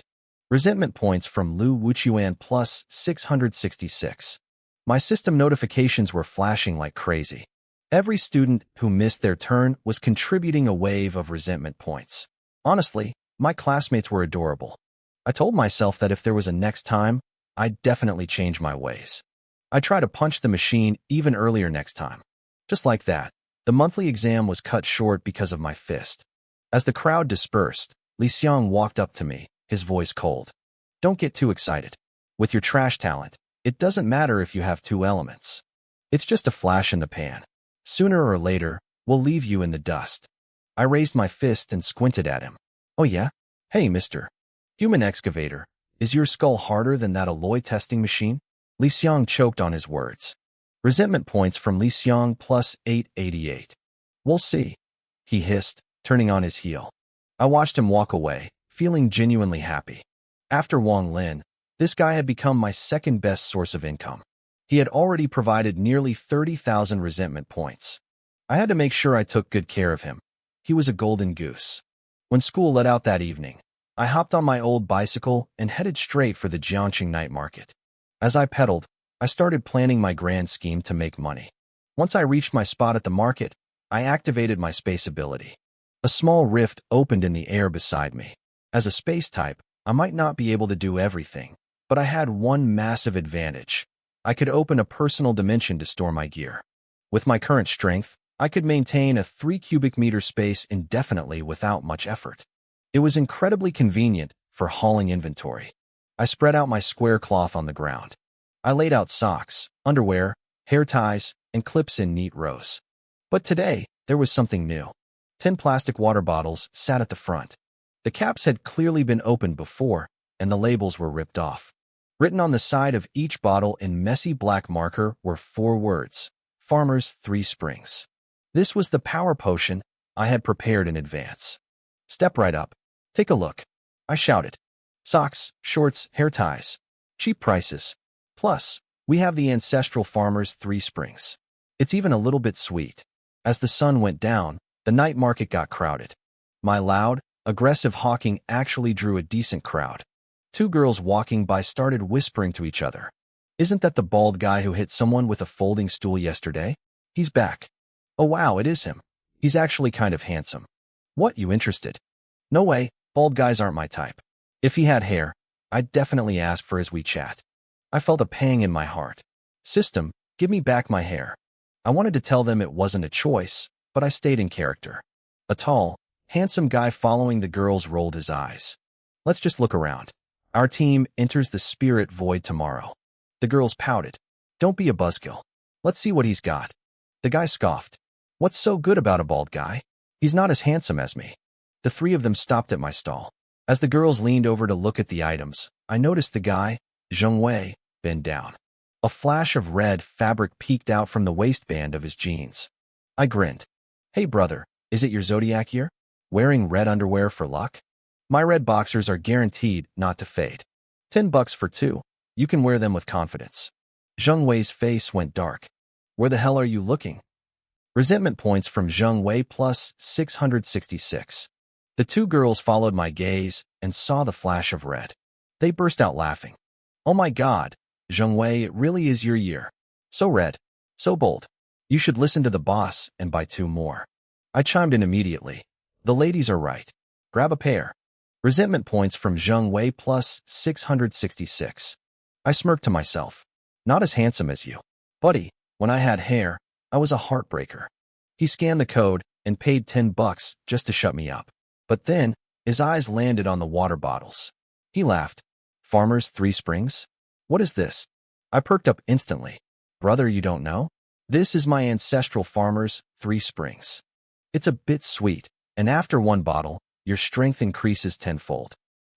Resentment points from Lu Wuchuan plus 666. My system notifications were flashing like crazy. Every student who missed their turn was contributing a wave of resentment points. Honestly, my classmates were adorable. I told myself that if there was a next time, I'd definitely change my ways. I'd try to punch the machine even earlier next time. Just like that, the monthly exam was cut short because of my fist. As the crowd dispersed, Li Xiang walked up to me, his voice cold. Don't get too excited. With your trash talent, it doesn't matter if you have 2 elements. It's just a flash in the pan. Sooner or later, we'll leave you in the dust. I raised my fist and squinted at him. Oh yeah? Hey, Mr. Human Excavator, is your skull harder than that alloy testing machine? Li Xiang choked on his words. Resentment points from Li Xiang plus 888. We'll see, he hissed, turning on his heel. I watched him walk away, feeling genuinely happy. After Wang Lin, this guy had become my second best source of income. He had already provided nearly 30,000 resentment points. I had to make sure I took good care of him. He was a golden goose. When school let out that evening, I hopped on my old bicycle and headed straight for the Jiangqing night market. As I pedaled, I started planning my grand scheme to make money. Once I reached my spot at the market, I activated my space ability. A small rift opened in the air beside me. As a space type, I might not be able to do everything, but I had one massive advantage. I could open a personal dimension to store my gear. With my current strength, I could maintain a 3 cubic meter space indefinitely without much effort. It was incredibly convenient for hauling inventory. I spread out my square cloth on the ground. I laid out socks, underwear, hair ties, and clips in neat rows. But today, there was something new. 10 plastic water bottles sat at the front. The caps had clearly been opened before, and the labels were ripped off. Written on the side of each bottle in messy black marker were 4 words: Farmer's 3 Springs. This was the power potion I had prepared in advance. Step right up. Take a look, I shouted. Socks, shorts, hair ties. Cheap prices. Plus, we have the ancestral Farmer's 3 Springs. It's even a little bit sweet. As the sun went down, the night market got crowded. My loud, aggressive hawking actually drew a decent crowd. 2 girls walking by started whispering to each other. Isn't that the bald guy who hit someone with a folding stool yesterday? He's back. Oh wow, it is him. He's actually kind of handsome. What, you interested? No way, bald guys aren't my type. If he had hair, I'd definitely ask for his WeChat. I felt a pang in my heart. System, give me back my hair. I wanted to tell them it wasn't a choice, but I stayed in character. A tall, handsome guy following the girls rolled his eyes. Let's just look around. Our team enters the spirit void tomorrow. The girls pouted. Don't be a buzzkill. Let's see what he's got. The guy scoffed. What's so good about a bald guy? He's not as handsome as me. The 3 of them stopped at my stall. As the girls leaned over to look at the items, I noticed the guy, Zheng Wei, bend down. A flash of red fabric peeked out from the waistband of his jeans. I grinned. Hey brother, is it your zodiac year? Wearing red underwear for luck? My red boxers are guaranteed not to fade. $10 for 2. You can wear them with confidence. Zheng Wei's face went dark. Where the hell are you looking? Resentment points from Zheng Wei plus 666. The 2 girls followed my gaze and saw the flash of red. They burst out laughing. Oh my god, Zheng Wei, it really is your year. So red, so bold. You should listen to the boss and buy 2 more. I chimed in immediately. The ladies are right. Grab a pair. Resentment points from Zheng Wei plus 666. I smirked to myself. Not as handsome as you. Buddy, when I had hair, I was a heartbreaker. He scanned the code and paid $10 just to shut me up. But then, his eyes landed on the water bottles. He laughed. Farmers 3 Springs? What is this? I perked up instantly. Brother, you don't know? This is my ancestral Farmers 3 Springs. It's a bit sweet, and after 1 bottle, your strength increases tenfold.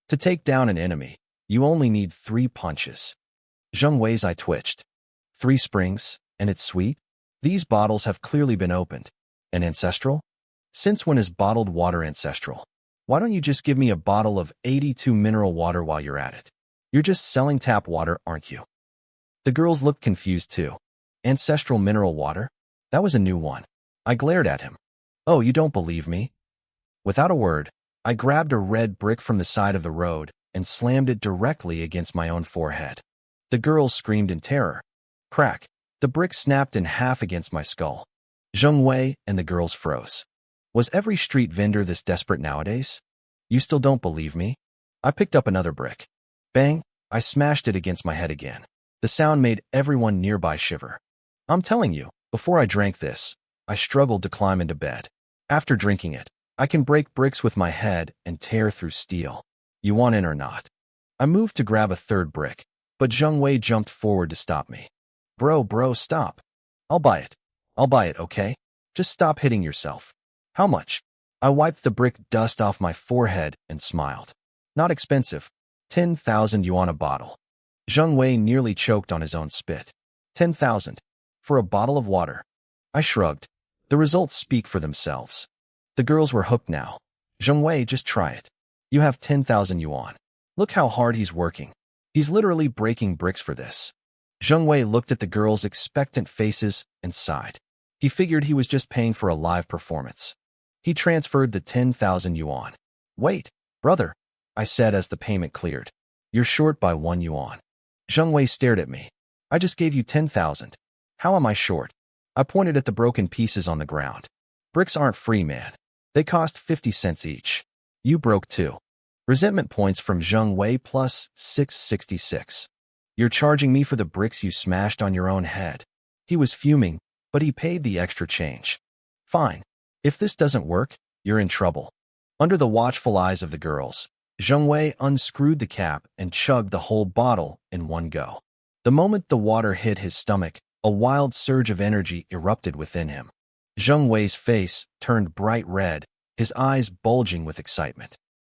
To take down an enemy, you only need 3 punches. Zheng Wei's eye twitched. 3 Springs, and it's sweet? These bottles have clearly been opened. And ancestral? Since when is bottled water ancestral? Why don't you just give me a bottle of 82 mineral water while you're at it? You're just selling tap water, aren't you? The girls looked confused too. Ancestral mineral water? That was a new one. I glared at him. Oh, you don't believe me? Without a word, I grabbed a red brick from the side of the road and slammed it directly against my own forehead. The girls screamed in terror. Crack. The brick snapped in half against my skull. Zheng Wei and the girls froze. Was every street vendor this desperate nowadays? You still don't believe me? I picked up another brick. Bang! I smashed it against my head again. The sound made everyone nearby shiver. I'm telling you, before I drank this, I struggled to climb into bed. After drinking it, I can break bricks with my head and tear through steel. You want in or not? I moved to grab a third brick, but Zheng Wei jumped forward to stop me. Bro, stop. I'll buy it. I'll buy it, okay? Just stop hitting yourself. How much? I wiped the brick dust off my forehead and smiled. Not expensive. 10,000 yuan a bottle. Zheng Wei nearly choked on his own spit. 10,000. For a bottle of water. I shrugged. The results speak for themselves. The girls were hooked now. Zheng Wei, just try it. You have 10,000 yuan. Look how hard he's working. He's literally breaking bricks for this. Zheng Wei looked at the girls' expectant faces and sighed. He figured he was just paying for a live performance. He transferred the 10,000 yuan. Wait, brother, I said as the payment cleared. You're short by 1 yuan. Zheng Wei stared at me. I just gave you 10,000. How am I short? I pointed at the broken pieces on the ground. Bricks aren't free, man. They cost 50 cents each. You broke too. Resentment points from Zheng Wei plus 666. You're charging me for the bricks you smashed on your own head. He was fuming, but he paid the extra change. Fine. If this doesn't work, you're in trouble. Under the watchful eyes of the girls, Zheng Wei unscrewed the cap and chugged the whole bottle in one go. The moment the water hit his stomach, a wild surge of energy erupted within him. Zheng Wei's face turned bright red, his eyes bulging with excitement.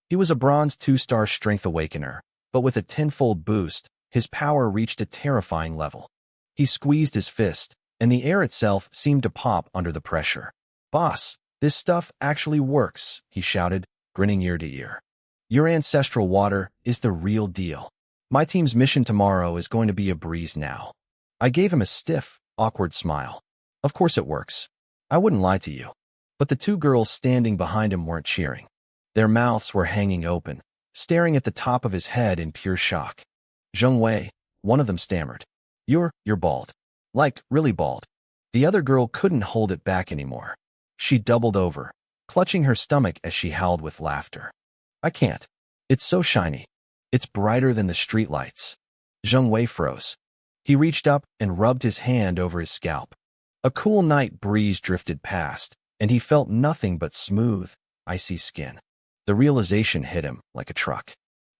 He was a bronze 2-star strength awakener, but with a tenfold boost, his power reached a terrifying level. He squeezed his fist, and the air itself seemed to pop under the pressure. Boss, this stuff actually works, he shouted, grinning ear to ear. Your ancestral water is the real deal. My team's mission tomorrow is going to be a breeze now. I gave him a stiff, awkward smile. Of course it works. I wouldn't lie to you. But the 2 girls standing behind him weren't cheering. Their mouths were hanging open, staring at the top of his head in pure shock. Zheng Wei, one of them stammered. You're bald. Like, really bald. The other girl couldn't hold it back anymore. She doubled over, clutching her stomach as she howled with laughter. I can't. It's so shiny. It's brighter than the streetlights. Zheng Wei froze. He reached up and rubbed his hand over his scalp. A cool night breeze drifted past, and he felt nothing but smooth, icy skin. The realization hit him like a truck.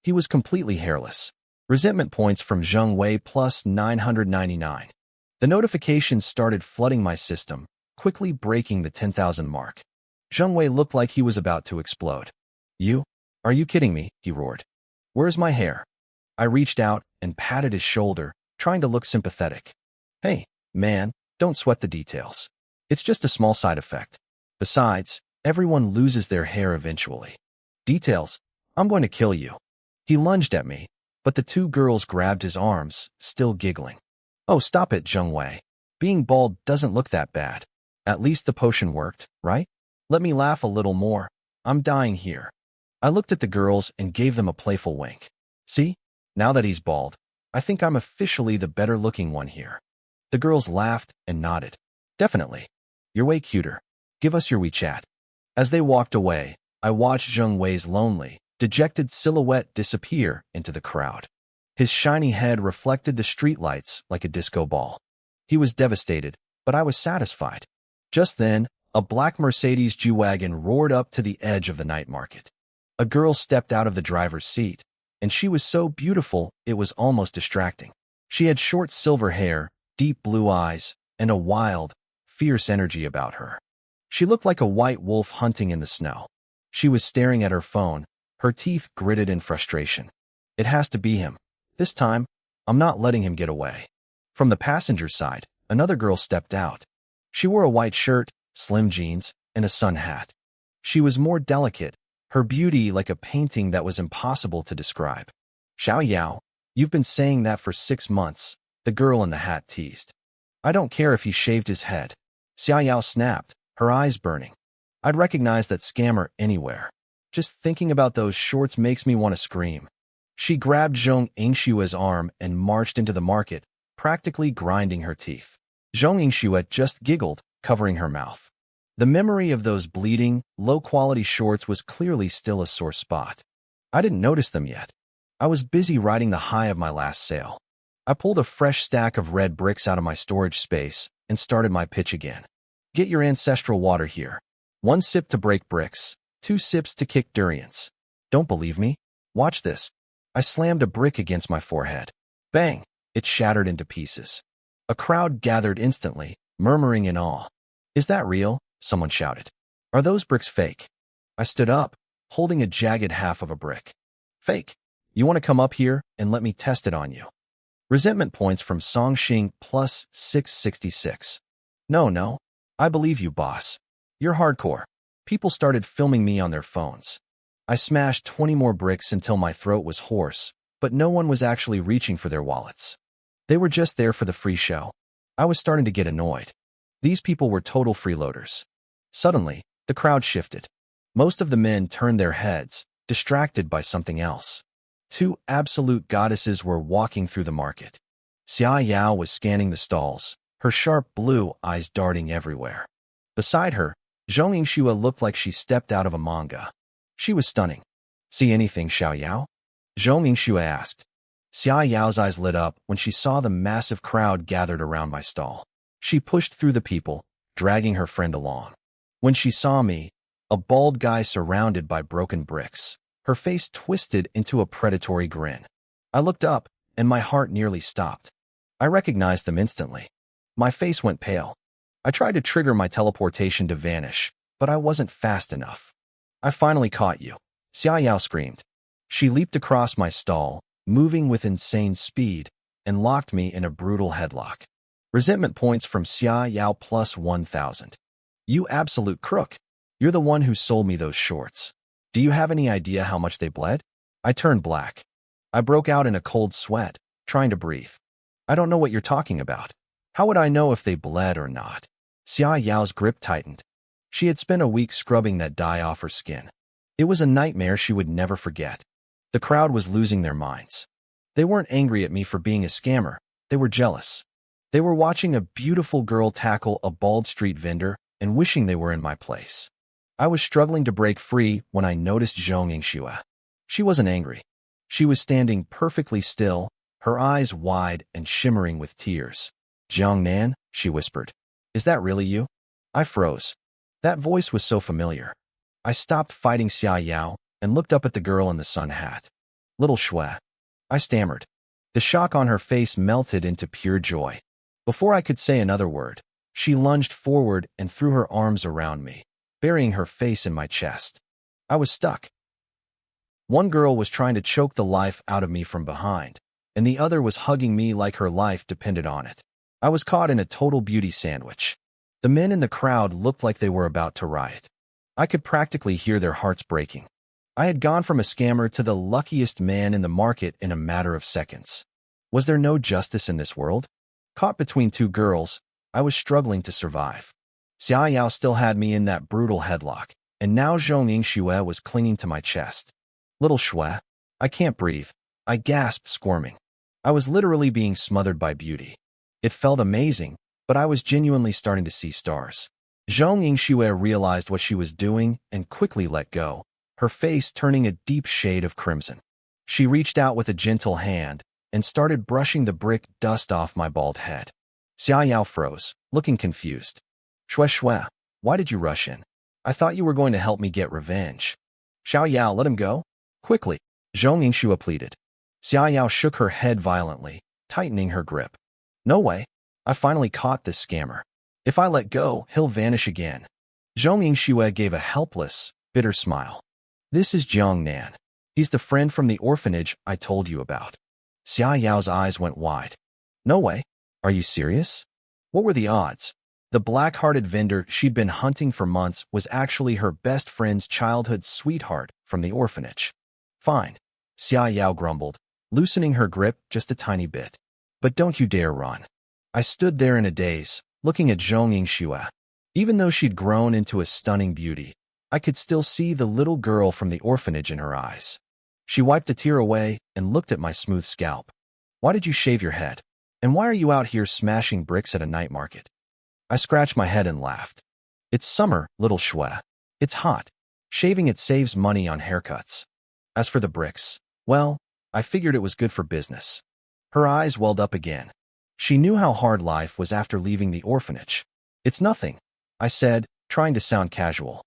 He was completely hairless. Resentment points from Zheng Wei plus 999. The notifications started flooding my system, quickly breaking the 10,000 mark. Zheng Wei looked like he was about to explode. You? Are you kidding me? He roared. Where's my hair? I reached out and patted his shoulder, trying to look sympathetic. Hey, man, don't sweat the details. It's just a small side effect. Besides, everyone loses their hair eventually. Details? I'm going to kill you. He lunged at me, but the 2 girls grabbed his arms, still giggling. Oh, stop it, Zheng Wei. Being bald doesn't look that bad. At least the potion worked, right? Let me laugh a little more. I'm dying here. I looked at the girls and gave them a playful wink. See? Now that he's bald, I think I'm officially the better-looking one here. The girls laughed and nodded. Definitely. You're way cuter. Give us your WeChat. As they walked away, I watched Zheng Wei's lonely, dejected silhouette disappear into the crowd. His shiny head reflected the streetlights like a disco ball. He was devastated, but I was satisfied. Just then, a black Mercedes G-Wagon roared up to the edge of the night market. A girl stepped out of the driver's seat, and she was so beautiful it was almost distracting. She had short silver hair, deep blue eyes, and a wild, fierce energy about her. She looked like a white wolf hunting in the snow. She was staring at her phone, her teeth gritted in frustration. It has to be him. This time, I'm not letting him get away. From the passenger side, another girl stepped out. She wore a white shirt, slim jeans, and a sun hat. She was more delicate, her beauty like a painting that was impossible to describe. Xiao Yao, you've been saying that for 6 months, the girl in the hat teased. I don't care if he shaved his head. Xiao Yao snapped, her eyes burning. I'd recognize that scammer anywhere. Just thinking about those shorts makes me want to scream. She grabbed Zhong Yingshua's arm and marched into the market, practically grinding her teeth. Zhong Yingxue just giggled, covering her mouth. The memory of those bleeding, low-quality shorts was clearly still a sore spot. I didn't notice them yet. I was busy riding the high of my last sale. I pulled a fresh stack of red bricks out of my storage space and started my pitch again. Get your ancestral water here. 1 sip to break bricks, 2 sips to kick durians. Don't believe me? Watch this. I slammed a brick against my forehead. Bang! It shattered into pieces. A crowd gathered instantly, murmuring in awe. Is that real? Someone shouted. Are those bricks fake? I stood up, holding a jagged half of a brick. Fake. You want to come up here and let me test it on you? Resentment points from Song Xing plus 666. No. I believe you, boss. You're hardcore. People started filming me on their phones. I smashed 20 more bricks until my throat was hoarse, but no one was actually reaching for their wallets. They were just there for the free show. I was starting to get annoyed. These people were total freeloaders. Suddenly, the crowd shifted. Most of the men turned their heads, distracted by something else. 2 absolute goddesses were walking through the market. Xia Yao was scanning the stalls, her sharp blue eyes darting everywhere. Beside her, Zhong Yingxue looked like she stepped out of a manga. She was stunning. See anything, Xiao Yao? Zhong Yingxue asked. Xia Yao's eyes lit up when she saw the massive crowd gathered around my stall. She pushed through the people, dragging her friend along. When she saw me, a bald guy surrounded by broken bricks, her face twisted into a predatory grin. I looked up, and my heart nearly stopped. I recognized them instantly. My face went pale. I tried to trigger my teleportation to vanish, but I wasn't fast enough. I finally caught you, Xia Yao screamed. She leaped across my stall, moving with insane speed, and locked me in a brutal headlock. Resentment points from Xia Yao plus 1,000. You absolute crook. You're the one who sold me those shorts. Do you have any idea how much they bled? I turned black. I broke out in a cold sweat, trying to breathe. I don't know what you're talking about. How would I know if they bled or not? Xia Yao's grip tightened. She had spent a week scrubbing that dye off her skin. It was a nightmare she would never forget. The crowd was losing their minds. They weren't angry at me for being a scammer. They were jealous. They were watching a beautiful girl tackle a bald street vendor and wishing they were in my place. I was struggling to break free when I noticed Zhong Yingxue. She wasn't angry. She was standing perfectly still, her eyes wide and shimmering with tears. Jiang Nan, she whispered. Is that really you? I froze. That voice was so familiar. I stopped fighting Xia Yao and looked up at the girl in the sun hat. Little Shui. I stammered. The shock on her face melted into pure joy. Before I could say another word, she lunged forward and threw her arms around me, burying her face in my chest. I was stuck. One girl was trying to choke the life out of me from behind, and the other was hugging me like her life depended on it. I was caught in a total beauty sandwich. The men in the crowd looked like they were about to riot. I could practically hear their hearts breaking. I had gone from a scammer to the luckiest man in the market in a matter of seconds. Was there no justice in this world? Caught between 2 girls, I was struggling to survive. Xia Yao still had me in that brutal headlock, and now Zhong Yingxue was clinging to my chest. Little Shui, I can't breathe. I gasped, squirming. I was literally being smothered by beauty. It felt amazing, but I was genuinely starting to see stars. Zhong Yingxue realized what she was doing and quickly let go, her face turning a deep shade of crimson. She reached out with a gentle hand and started brushing the brick dust off my bald head. Xiaoyao froze, looking confused. Shue Shue, why did you rush in? I thought you were going to help me get revenge. Xiaoyao, let him go. Quickly, Zhong Yingxue pleaded. Xiaoyao shook her head violently, tightening her grip. No way. I finally caught this scammer. If I let go, he'll vanish again. Zhong Yingxue gave a helpless, bitter smile. This is Jiang Nan. He's the friend from the orphanage I told you about. Xia Yao's eyes went wide. No way. Are you serious? What were the odds? The black-hearted vendor she'd been hunting for months was actually her best friend's childhood sweetheart from the orphanage. Fine, Xia Yao grumbled, loosening her grip just a tiny bit. But don't you dare run. I stood there in a daze, looking at Zhong Yingxue. Even though she'd grown into a stunning beauty, I could still see the little girl from the orphanage in her eyes. She wiped a tear away and looked at my smooth scalp. Why did you shave your head? And why are you out here smashing bricks at a night market? I scratched my head and laughed. It's summer, little Shue. It's hot. Shaving it saves money on haircuts. As for the bricks, well, I figured it was good for business. Her eyes welled up again. She knew how hard life was after leaving the orphanage. It's nothing, I said, trying to sound casual.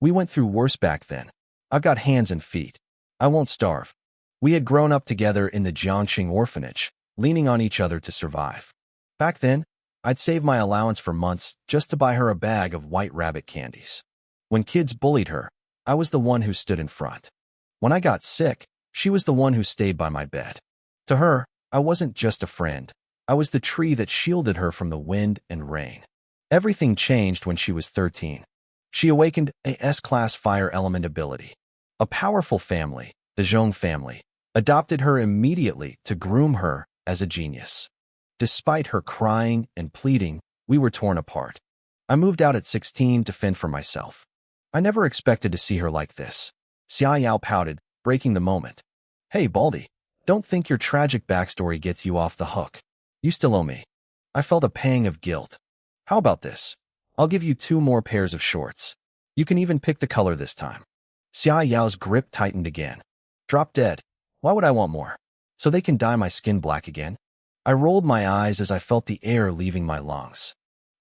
We went through worse back then. I've got hands and feet. I won't starve. We had grown up together in the Jiangxing orphanage, leaning on each other to survive. Back then, I'd save my allowance for months just to buy her a bag of white rabbit candies. When kids bullied her, I was the one who stood in front. When I got sick, she was the one who stayed by my bed. To her, I wasn't just a friend. I was the tree that shielded her from the wind and rain. Everything changed when she was 13. She awakened a S-class fire element ability. A powerful family, the Zhong family, adopted her immediately to groom her as a genius. Despite her crying and pleading, we were torn apart. I moved out at 16 to fend for myself. I never expected to see her like this. Xia Yao pouted, breaking the moment. Hey, Baldy, don't think your tragic backstory gets you off the hook. You still owe me. I felt a pang of guilt. How about this? I'll give you 2 more pairs of shorts. You can even pick the color this time. Xia Yao's grip tightened again. Drop dead. Why would I want more? So they can dye my skin black again? I rolled my eyes as I felt the air leaving my lungs.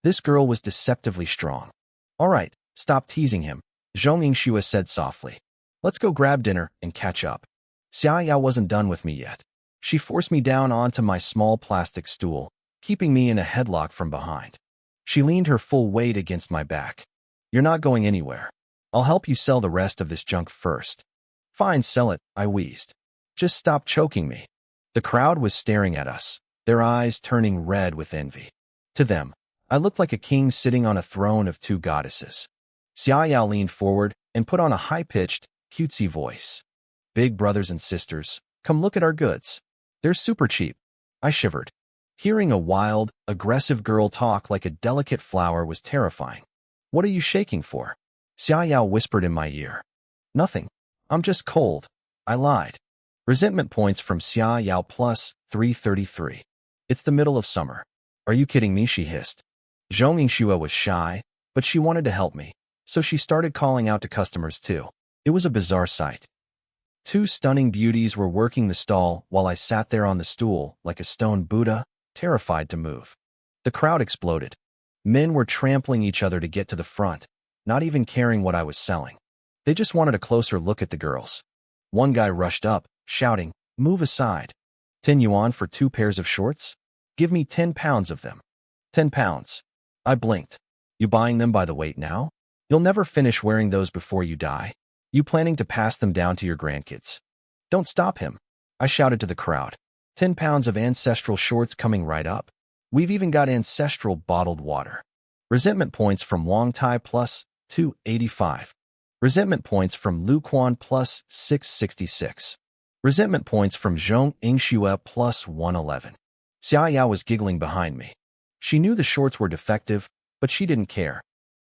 This girl was deceptively strong. All right, stop teasing him, Zhong Yingxue said softly. Let's go grab dinner and catch up. Xia Yao wasn't done with me yet. She forced me down onto my small plastic stool, keeping me in a headlock from behind. She leaned her full weight against my back. You're not going anywhere. I'll help you sell the rest of this junk first. Fine, sell it, I wheezed. Just stop choking me. The crowd was staring at us, their eyes turning red with envy. To them, I looked like a king sitting on a throne of 2 goddesses. Xia Yao leaned forward and put on a high-pitched, cutesy voice. Big brothers and sisters, come look at our goods. They're super cheap. I shivered. Hearing a wild, aggressive girl talk like a delicate flower was terrifying. What are you shaking for? Xia Yao whispered in my ear. Nothing. I'm just cold. I lied. Resentment points from Xia Yao plus 333. It's the middle of summer. Are you kidding me? She hissed. Zhong Yingxue was shy, but she wanted to help me, so she started calling out to customers too. It was a bizarre sight. 2 stunning beauties were working the stall while I sat there on the stool like a stone Buddha, terrified to move. The crowd exploded. Men were trampling each other to get to the front, not even caring what I was selling. They just wanted a closer look at the girls. One guy rushed up, shouting, "Move aside. 10 yuan for 2 pairs of shorts? Give me 10 pounds of them." 10 pounds. I blinked. You buying them by the weight now? You'll never finish wearing those before you die. You planning to pass them down to your grandkids? Don't stop him, I shouted to the crowd. 10 pounds of ancestral shorts coming right up. We've even got ancestral bottled water. Resentment points from Wang Tai plus 285. Resentment points from Lu Quan plus 666. Resentment points from Zhong Yingxue plus 111. Xia Yao was giggling behind me. She knew the shorts were defective, but she didn't care.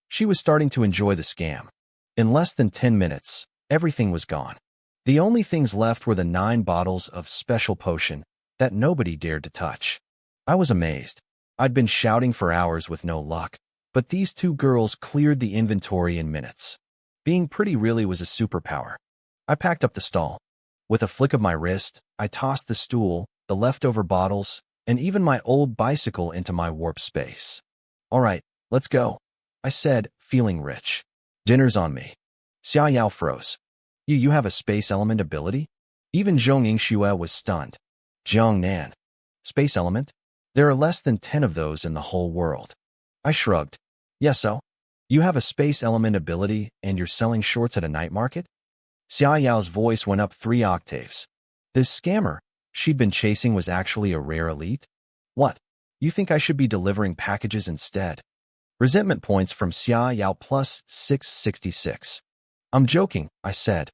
She was starting to enjoy the scam. In less than 10 minutes, everything was gone. The only things left were the 9 bottles of special potion that nobody dared to touch. I was amazed. I'd been shouting for hours with no luck, but these 2 girls cleared the inventory in minutes. Being pretty really was a superpower. I packed up the stall. With a flick of my wrist, I tossed the stool, the leftover bottles, and even my old bicycle into my warp space. All right, let's go, I said, feeling rich. Dinner's on me. Xia Yao froze. You have a space element ability? Even Zhong Yingxue was stunned. Jiang Nan. Space element? There are less than 10 of those in the whole world. I shrugged. Yes, so? You have a space element ability and you're selling shorts at a night market? Xia Yao's voice went up 3 octaves. This scammer she'd been chasing was actually a rare elite? What? You think I should be delivering packages instead? Resentment points from Xia Yao plus 666. I'm joking, I said.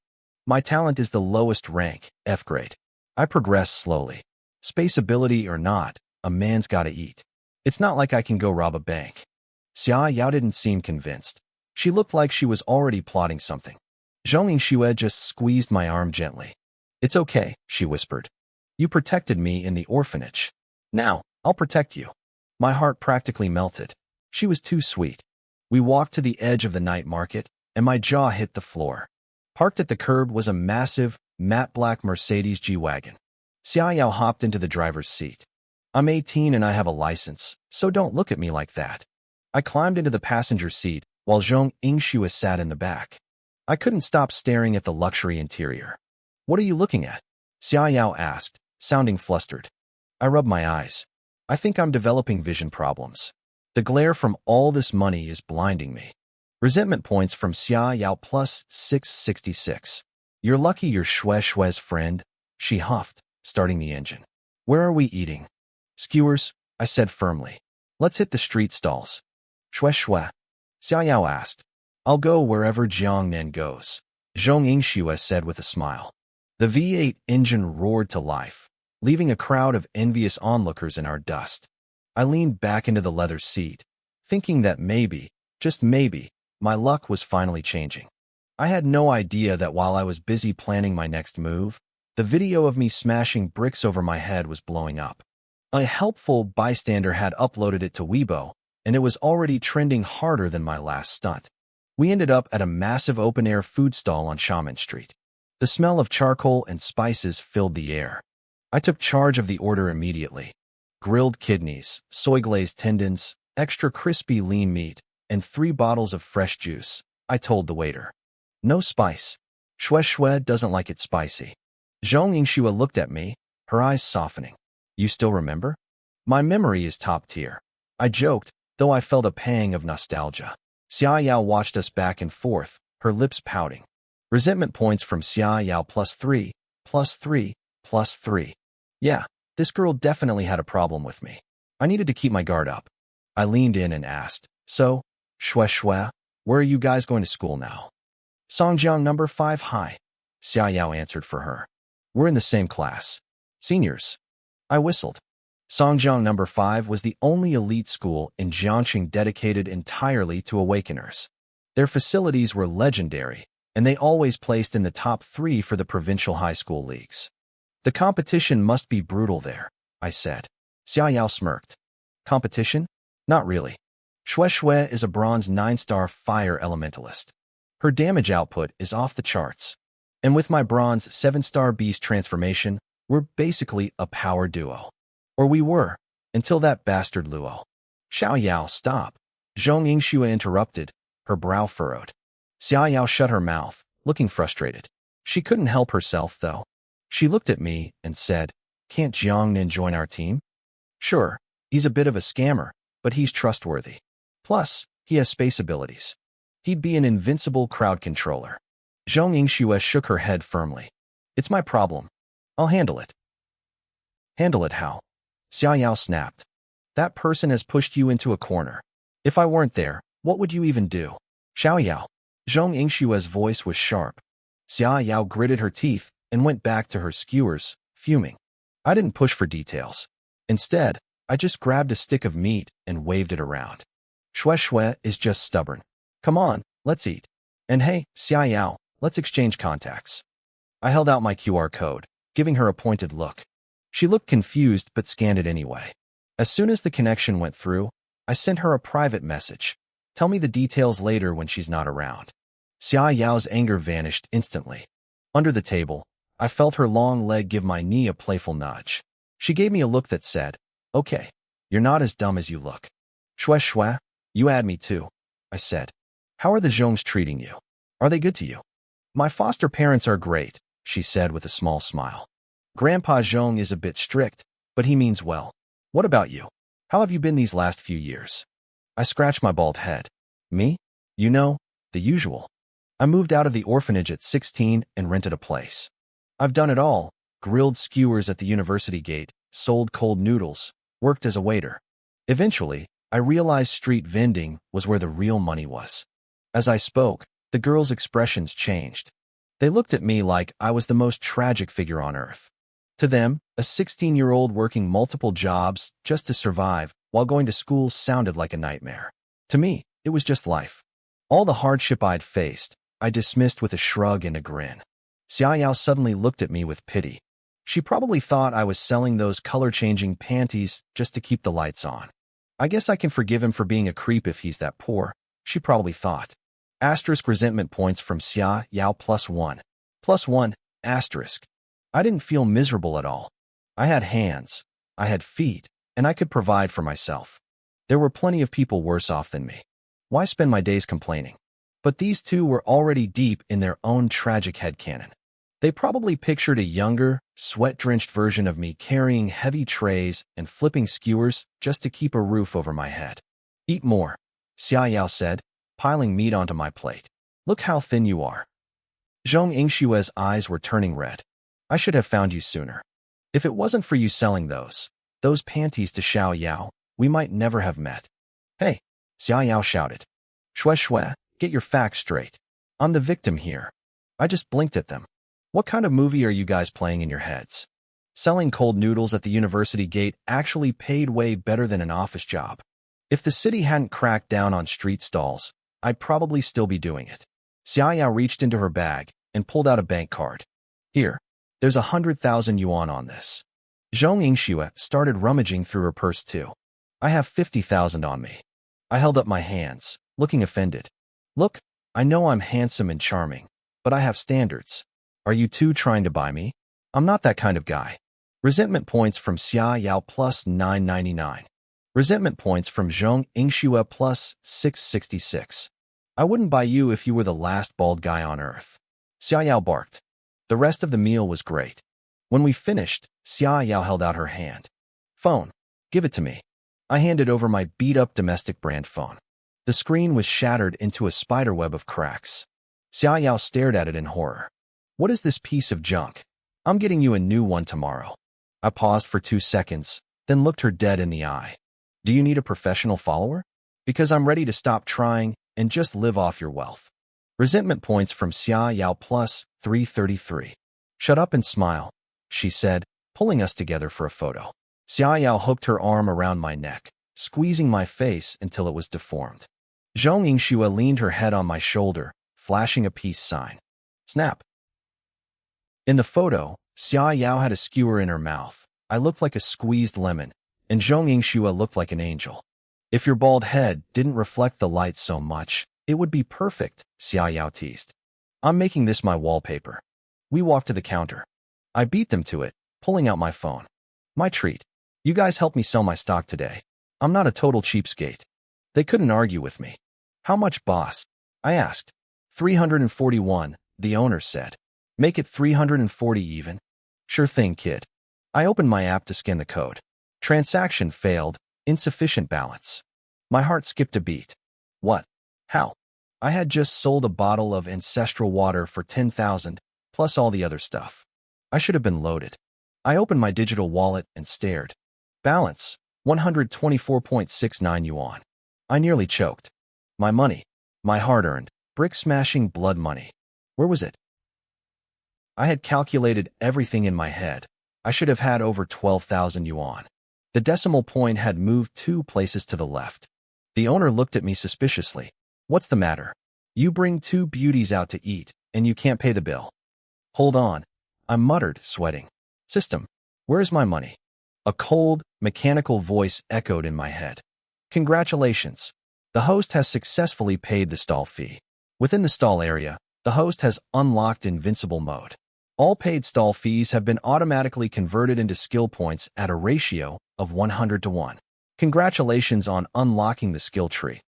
My talent is the lowest rank, F grade. I progress slowly. Space ability or not, a man's gotta eat. It's not like I can go rob a bank. Xia Yao didn't seem convinced. She looked like she was already plotting something. Zhong Yingxue just squeezed my arm gently. It's okay, she whispered. You protected me in the orphanage. Now, I'll protect you. My heart practically melted. She was too sweet. We walked to the edge of the night market, and my jaw hit the floor. Parked at the curb was a massive, matte black Mercedes G-Wagon. Xia Yao hopped into the driver's seat. I'm 18 and I have a license, so don't look at me like that. I climbed into the passenger seat, while Zhong Yingxue sat in the back. I couldn't stop staring at the luxury interior. What are you looking at? Xia Yao asked, sounding flustered. I rubbed my eyes. I think I'm developing vision problems. The glare from all this money is blinding me. Resentment points from Xia Yao plus 666. You're lucky you're Shue's friend, she huffed, starting the engine. Where are we eating? Skewers, I said firmly. Let's hit the street stalls. Shue. Xia Yao asked. I'll go wherever Jiang Nan goes, Zhong Yingxue said with a smile. The V8 engine roared to life, leaving a crowd of envious onlookers in our dust. I leaned back into the leather seat, thinking that maybe, just maybe, my luck was finally changing. I had no idea that while I was busy planning my next move, the video of me smashing bricks over my head was blowing up. A helpful bystander had uploaded it to Weibo, and it was already trending harder than my last stunt. We ended up at a massive open-air food stall on Shaman Street. The smell of charcoal and spices filled the air. I took charge of the order immediately. Grilled kidneys, soy-glazed tendons, extra crispy lean meat, and 3 bottles of fresh juice, I told the waiter. No spice. Shue doesn't like it spicy. Zhong Yingxue looked at me, her eyes softening. You still remember? My memory is top tier. I joked, though I felt a pang of nostalgia. Xia Yao watched us back and forth, her lips pouting. Resentment points from Xia Yao plus 3, plus 3, plus 3. Yeah, this girl definitely had a problem with me. I needed to keep my guard up. I leaned in and asked, So, Shue, where are you guys going to school now? Songjiang number 5 high. Xia Yao answered for her. We're in the same class. Seniors. I whistled. Songjiang number 5 was the only elite school in Jiangxing dedicated entirely to awakeners. Their facilities were legendary, and they always placed in the top 3 for the provincial high school leagues. The competition must be brutal there, I said. Xia Yao smirked. Competition? Not really. Shue is a bronze 9-star fire elementalist. Her damage output is off the charts. And with my bronze 7-star beast transformation, we're basically a power duo. Or we were, until that bastard Luo. Xiao Yao, stop. Zhong Yingxue interrupted, her brow furrowed. Xia Yao shut her mouth, looking frustrated. She couldn't help herself, though. She looked at me and said, Can't Jiang Nan join our team? Sure, he's a bit of a scammer, but he's trustworthy. Plus, he has space abilities. He'd be an invincible crowd controller. Zhong Yingxue shook her head firmly. It's my problem. I'll handle it. Handle it how? Xia Yao snapped. That person has pushed you into a corner. If I weren't there, what would you even do? Xiao Yao. Zhong Yingxue's voice was sharp. Xia Yao gritted her teeth and went back to her skewers, fuming. I didn't push for details. Instead, I just grabbed a stick of meat and waved it around. Shue is just stubborn. Come on, let's eat. And hey, Xia Yao, let's exchange contacts. I held out my QR code, giving her a pointed look. She looked confused but scanned it anyway. As soon as the connection went through, I sent her a private message. Tell me the details later when she's not around. Xia Yao's anger vanished instantly. Under the table, I felt her long leg give my knee a playful nudge. She gave me a look that said, "Okay, you're not as dumb as you look." "Shwe shwe, you add me too," I said. "How are the Zhongs treating you? Are they good to you?" "My foster parents are great," she said with a small smile. "Grandpa Zhong is a bit strict, but he means well. What about you? How have you been these last few years?" I scratched my bald head. "Me? You know, the usual. I moved out of the orphanage at 16 and rented a place. I've done it all: grilled skewers at the university gate, sold cold noodles, worked as a waiter. Eventually, I realized street vending was where the real money was." As I spoke, the girls' expressions changed. They looked at me like I was the most tragic figure on earth. To them, a 16-year-old working multiple jobs just to survive while going to school sounded like a nightmare. To me, it was just life. All the hardship I'd faced, I dismissed with a shrug and a grin. Xiaoyao suddenly looked at me with pity. She probably thought I was selling those color-changing panties just to keep the lights on. "I guess I can forgive him for being a creep if he's that poor," she probably thought. Asterisk resentment points from Xiaoyao +1. +1, asterisk. I didn't feel miserable at all. I had hands, I had feet, and I could provide for myself. There were plenty of people worse off than me. Why spend my days complaining? But these two were already deep in their own tragic headcanon. They probably pictured a younger, sweat-drenched version of me carrying heavy trays and flipping skewers just to keep a roof over my head. "Eat more," Xiaoyao said, piling meat onto my plate. "Look how thin you are." Zhong Yingshue's eyes were turning red. "I should have found you sooner. If it wasn't for you selling those panties to Xiaoyao, we might never have met." "Hey," Xiaoyao shouted. "Shwe shwe, get your facts straight. I'm the victim here." I just blinked at them. "What kind of movie are you guys playing in your heads? Selling cold noodles at the university gate actually paid way better than an office job. If the city hadn't cracked down on street stalls, I'd probably still be doing it." Xiaoyao reached into her bag and pulled out a bank card. "Here, there's 100,000 yuan on this." Zhong Yingxue started rummaging through her purse too. "I have 50,000 on me." I held up my hands, looking offended. "Look, I know I'm handsome and charming, but I have standards. Are you two trying to buy me? I'm not that kind of guy." Resentment points from Xiaoyao +999. Resentment points from Zhong Yingxue +666. "I wouldn't buy you if you were the last bald guy on earth." Xiaoyao barked. The rest of the meal was great. When we finished, Xiaoyao held out her hand. "Phone. Give it to me." I handed over my beat-up domestic brand phone. The screen was shattered into a spiderweb of cracks. Xiaoyao stared at it in horror. "What is this piece of junk? I'm getting you a new one tomorrow." I paused for 2 seconds, then looked her dead in the eye. "Do you need a professional follower? Because I'm ready to stop trying and just live off your wealth." Resentment points from Xiaoyao +333. "Shut up and smile," she said, pulling us together for a photo. Xiaoyao hooked her arm around my neck, squeezing my face until it was deformed. Zhong Yingxue leaned her head on my shoulder, flashing a peace sign. Snap. In the photo, Xiaoyao had a skewer in her mouth. I looked like a squeezed lemon, and Zhong Yingxue looked like an angel. "If your bald head didn't reflect the light so much, it would be perfect," Xiaoyao teased. "I'm making this my wallpaper." We walked to the counter. I beat them to it, pulling out my phone. "My treat. You guys helped me sell my stock today. I'm not a total cheapskate." They couldn't argue with me. "How much, boss?" I asked. 341, the owner said. "Make it 340 even." "Sure thing, kid." I opened my app to scan the code. Transaction failed, insufficient balance. My heart skipped a beat. What? How? I had just sold a bottle of ancestral water for 10,000, plus all the other stuff. I should have been loaded. I opened my digital wallet and stared. Balance, 124.69 yuan. I nearly choked. My money. My hard-earned, brick-smashing blood money. Where was it? I had calculated everything in my head. I should have had over 12,000 yuan. The decimal point had moved 2 places to the left. The owner looked at me suspiciously. "What's the matter? You bring 2 beauties out to eat, and you can't pay the bill." "Hold on," I muttered, sweating. "System, where's my money?" A cold, mechanical voice echoed in my head. "Congratulations. The host has successfully paid the stall fee. Within the stall area, the host has unlocked invincible mode. All paid stall fees have been automatically converted into skill points at a ratio of 100 to 1. Congratulations on unlocking the skill tree.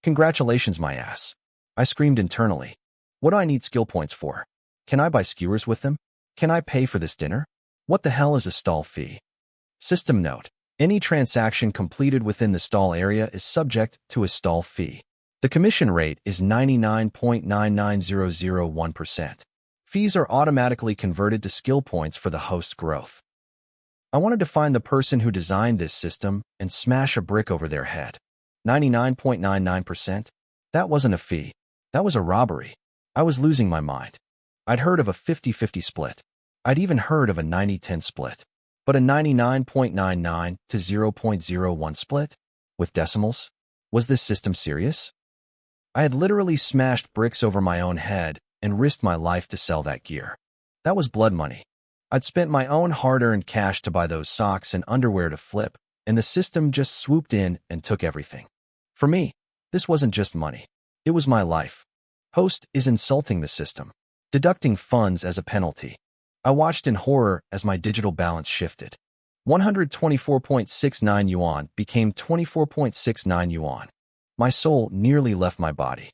Congratulations, my ass. I screamed internally. What do I need skill points for? Can I buy skewers with them? Can I pay for this dinner? What the hell is a stall fee? System note. Any transaction completed within the stall area is subject to a stall fee. The commission rate is 99.99001%. Fees are automatically converted to skill points for the host's growth. I wanted to find the person who designed this system and smash a brick over their head. 99.99%? That wasn't a fee. That was a robbery. I was losing my mind. I'd heard of a 50-50 split. I'd even heard of a 90-10 split. But a 99.99 to 0.01 split? With decimals? Was this system serious? I had literally smashed bricks over my own head and risked my life to sell that gear. That was blood money. I'd spent my own hard-earned cash to buy those socks and underwear to flip, and the system just swooped in and took everything. For me, this wasn't just money. It was my life. Host is insulting the system, deducting funds as a penalty. I watched in horror as my digital balance shifted. 124.69 yuan became 24.69 yuan. My soul nearly left my body.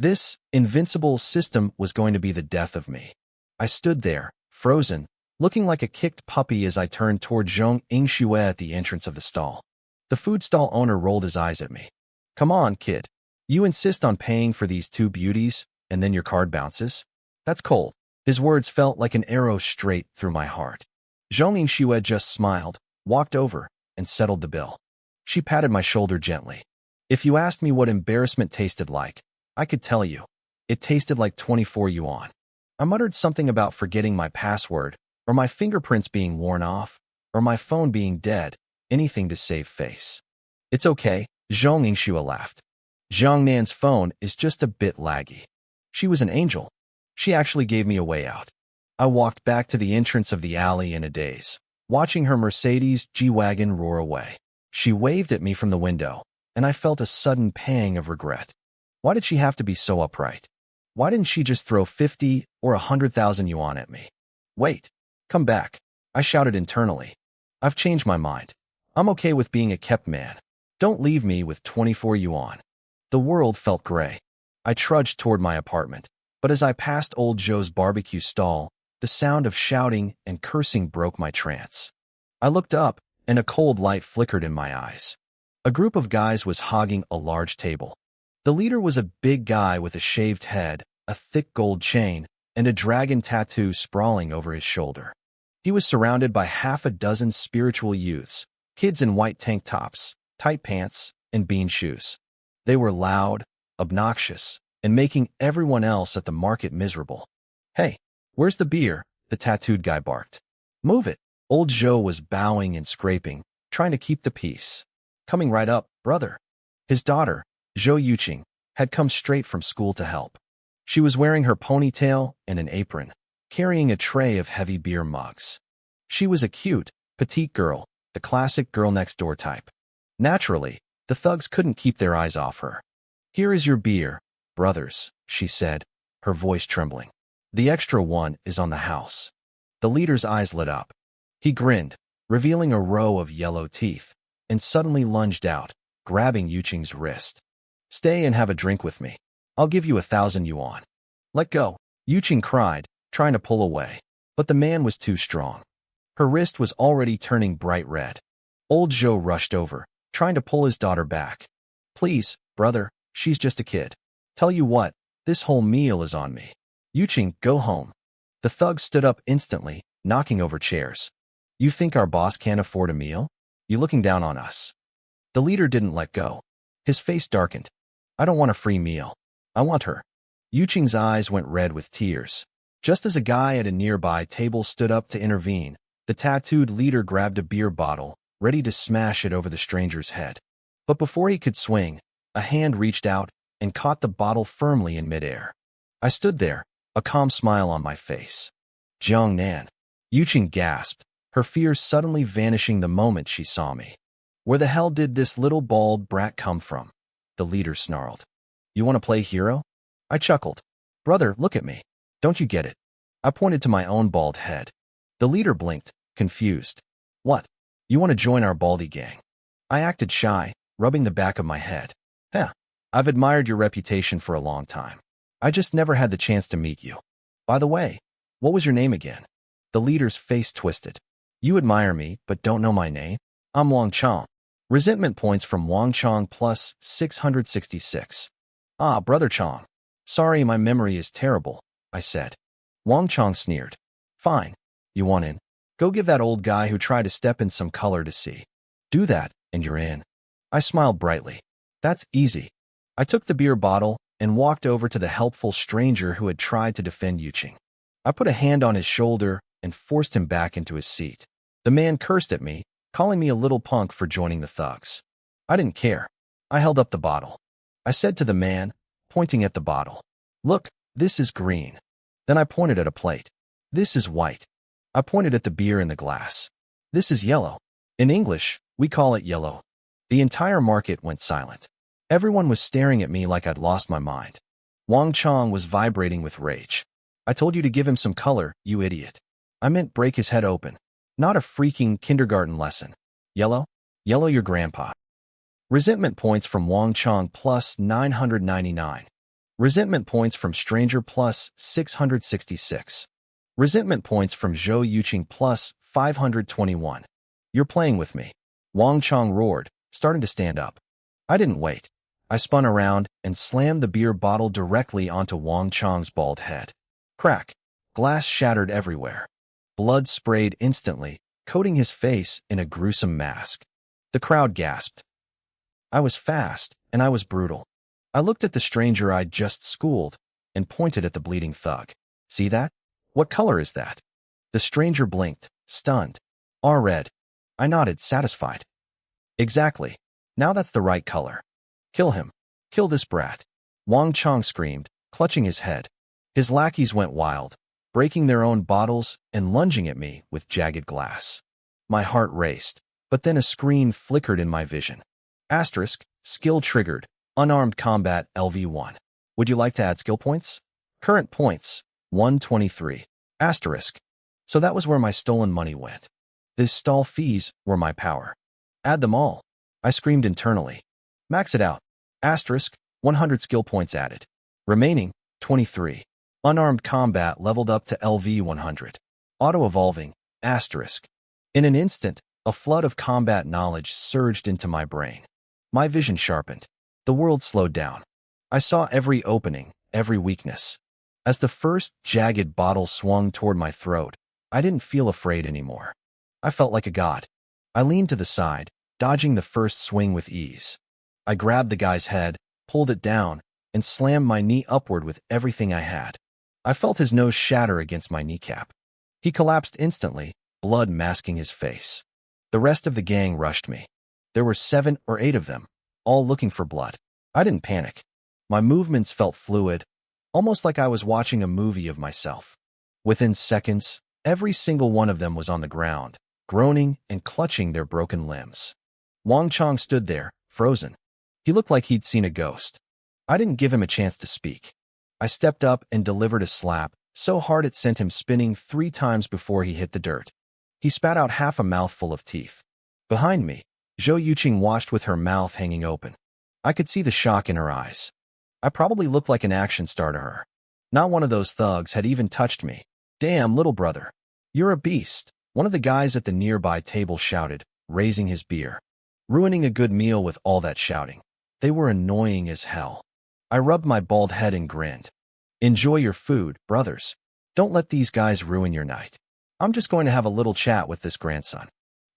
This invincible system was going to be the death of me. I stood there, frozen, looking like a kicked puppy as I turned toward Zhong Yingxue at the entrance of the stall. The food stall owner rolled his eyes at me. Come on, kid. You insist on paying for these two beauties, and then your card bounces? That's cold. His words felt like an arrow straight through my heart. Zhong Yingxue just smiled, walked over, and settled the bill. She patted my shoulder gently. If you asked me what embarrassment tasted like, I could tell you. It tasted like 24 yuan. I muttered something about forgetting my password, or my fingerprints being worn off, or my phone being dead, anything to save face. It's okay, Zhong Yingxue laughed. Zhang Nan's phone is just a bit laggy. She was an angel. She actually gave me a way out. I walked back to the entrance of the alley in a daze, watching her Mercedes G-Wagon roar away. She waved at me from the window, and I felt a sudden pang of regret. Why did she have to be so upright? Why didn't she just throw 50 or 100,000 yuan at me? Wait, come back, I shouted internally. I've changed my mind. I'm okay with being a kept man. Don't leave me with 24 yuan. The world felt gray. I trudged toward my apartment, but as I passed old Joe's barbecue stall, the sound of shouting and cursing broke my trance. I looked up, and a cold light flickered in my eyes. A group of guys was hogging a large table. The leader was a big guy with a shaved head, a thick gold chain, and a dragon tattoo sprawling over his shoulder. He was surrounded by half a dozen spiritual youths, kids in white tank tops, tight pants, and bean shoes. They were loud, obnoxious, and making everyone else at the market miserable. Hey, where's the beer? The tattooed guy barked. Move it. Old Joe was bowing and scraping, trying to keep the peace. Coming right up, brother. His daughter, Zhou Yuqing, had come straight from school to help. She was wearing her ponytail and an apron, carrying a tray of heavy beer mugs. She was a cute, petite girl, the classic girl-next-door type. Naturally, the thugs couldn't keep their eyes off her. Here is your beer, brothers, she said, her voice trembling. The extra one is on the house. The leader's eyes lit up. He grinned, revealing a row of yellow teeth, and suddenly lunged out, grabbing Yuqing's wrist. Stay and have a drink with me. I'll give you 1,000 yuan. Let go, Yuqing cried, trying to pull away, but the man was too strong. Her wrist was already turning bright red. Old Joe rushed over, trying to pull his daughter back. Please, brother, she's just a kid. Tell you what, this whole meal is on me. Yuqing, go home. The thug stood up instantly, knocking over chairs. You think our boss can't afford a meal? You looking down on us? The leader didn't let go. His face darkened. I don't want a free meal. I want her. Yuqing's eyes went red with tears. Just as a guy at a nearby table stood up to intervene, the tattooed leader grabbed a beer bottle, ready to smash it over the stranger's head. But before he could swing, a hand reached out and caught the bottle firmly in midair. I stood there, a calm smile on my face. Zhang Nan. Yuqing gasped, her fears suddenly vanishing the moment she saw me. Where the hell did this little bald brat come from? The leader snarled. You want to play hero? I chuckled. Brother, look at me. Don't you get it? I pointed to my own bald head. The leader blinked, confused. What? You want to join our baldy gang? I acted shy, rubbing the back of my head. Huh. I've admired your reputation for a long time. I just never had the chance to meet you. By the way, what was your name again? The leader's face twisted. You admire me, but don't know my name? I'm Wang Chong. Resentment points from Wang Chong plus 666. Ah, Brother Chong. Sorry, my memory is terrible, I said. Wang Chong sneered. Fine. You want in? Go give that old guy who tried to step in some color to see. Do that, and you're in. I smiled brightly. That's easy. I took the beer bottle and walked over to the helpful stranger who had tried to defend Yuqing. I put a hand on his shoulder and forced him back into his seat. The man cursed at me, calling me a little punk for joining the thugs. I didn't care. I held up the bottle. I said to the man, pointing at the bottle, Look, this is green. Then I pointed at a plate. This is white. I pointed at the beer in the glass. This is yellow. In English, we call it yellow. The entire market went silent. Everyone was staring at me like I'd lost my mind. Wang Chong was vibrating with rage. I told you to give him some color, you idiot. I meant break his head open. Not a freaking kindergarten lesson. Yellow? Yellow your grandpa. Resentment points from Wang Chong plus 999. Resentment points from Stranger plus 666. Resentment points from Zhou Yuqing plus 521. You're playing with me. Wang Chong roared, starting to stand up. I didn't wait. I spun around and slammed the beer bottle directly onto Wang Chong's bald head. Crack. Glass shattered everywhere. Blood sprayed instantly, coating his face in a gruesome mask. The crowd gasped. I was fast, and I was brutal. I looked at the stranger I'd just schooled and pointed at the bleeding thug. See that? What color is that? The stranger blinked, stunned. Red. I nodded, satisfied. Exactly. Now that's the right color. Kill him. Kill this brat. Wang Chong screamed, clutching his head. His lackeys went wild, breaking their own bottles and lunging at me with jagged glass. My heart raced, but then a screen flickered in my vision. Asterisk, skill triggered, unarmed combat LV1. Would you like to add skill points? Current points, 123. Asterisk. So that was where my stolen money went. These stall fees were my power. Add them all. I screamed internally. Max it out. Asterisk, 100 skill points added. Remaining, 23. Unarmed combat leveled up to LV 100. Auto-evolving, asterisk. In an instant, a flood of combat knowledge surged into my brain. My vision sharpened. The world slowed down. I saw every opening, every weakness. As the first jagged bottle swung toward my throat, I didn't feel afraid anymore. I felt like a god. I leaned to the side, dodging the first swing with ease. I grabbed the guy's head, pulled it down, and slammed my knee upward with everything I had. I felt his nose shatter against my kneecap. He collapsed instantly, blood masking his face. The rest of the gang rushed me. There were 7 or 8 of them, all looking for blood. I didn't panic. My movements felt fluid, almost like I was watching a movie of myself. Within seconds, every single one of them was on the ground, groaning and clutching their broken limbs. Wang Chong stood there, frozen. He looked like he'd seen a ghost. I didn't give him a chance to speak. I stepped up and delivered a slap, so hard it sent him spinning 3 times before he hit the dirt. He spat out half a mouthful of teeth. Behind me, Zhou Yuqing watched with her mouth hanging open. I could see the shock in her eyes. I probably looked like an action star to her. Not one of those thugs had even touched me. Damn, little brother. You're a beast, one of the guys at the nearby table shouted, raising his beer. Ruining a good meal with all that shouting. They were annoying as hell. I rubbed my bald head and grinned. Enjoy your food, brothers. Don't let these guys ruin your night. I'm just going to have a little chat with this grandson.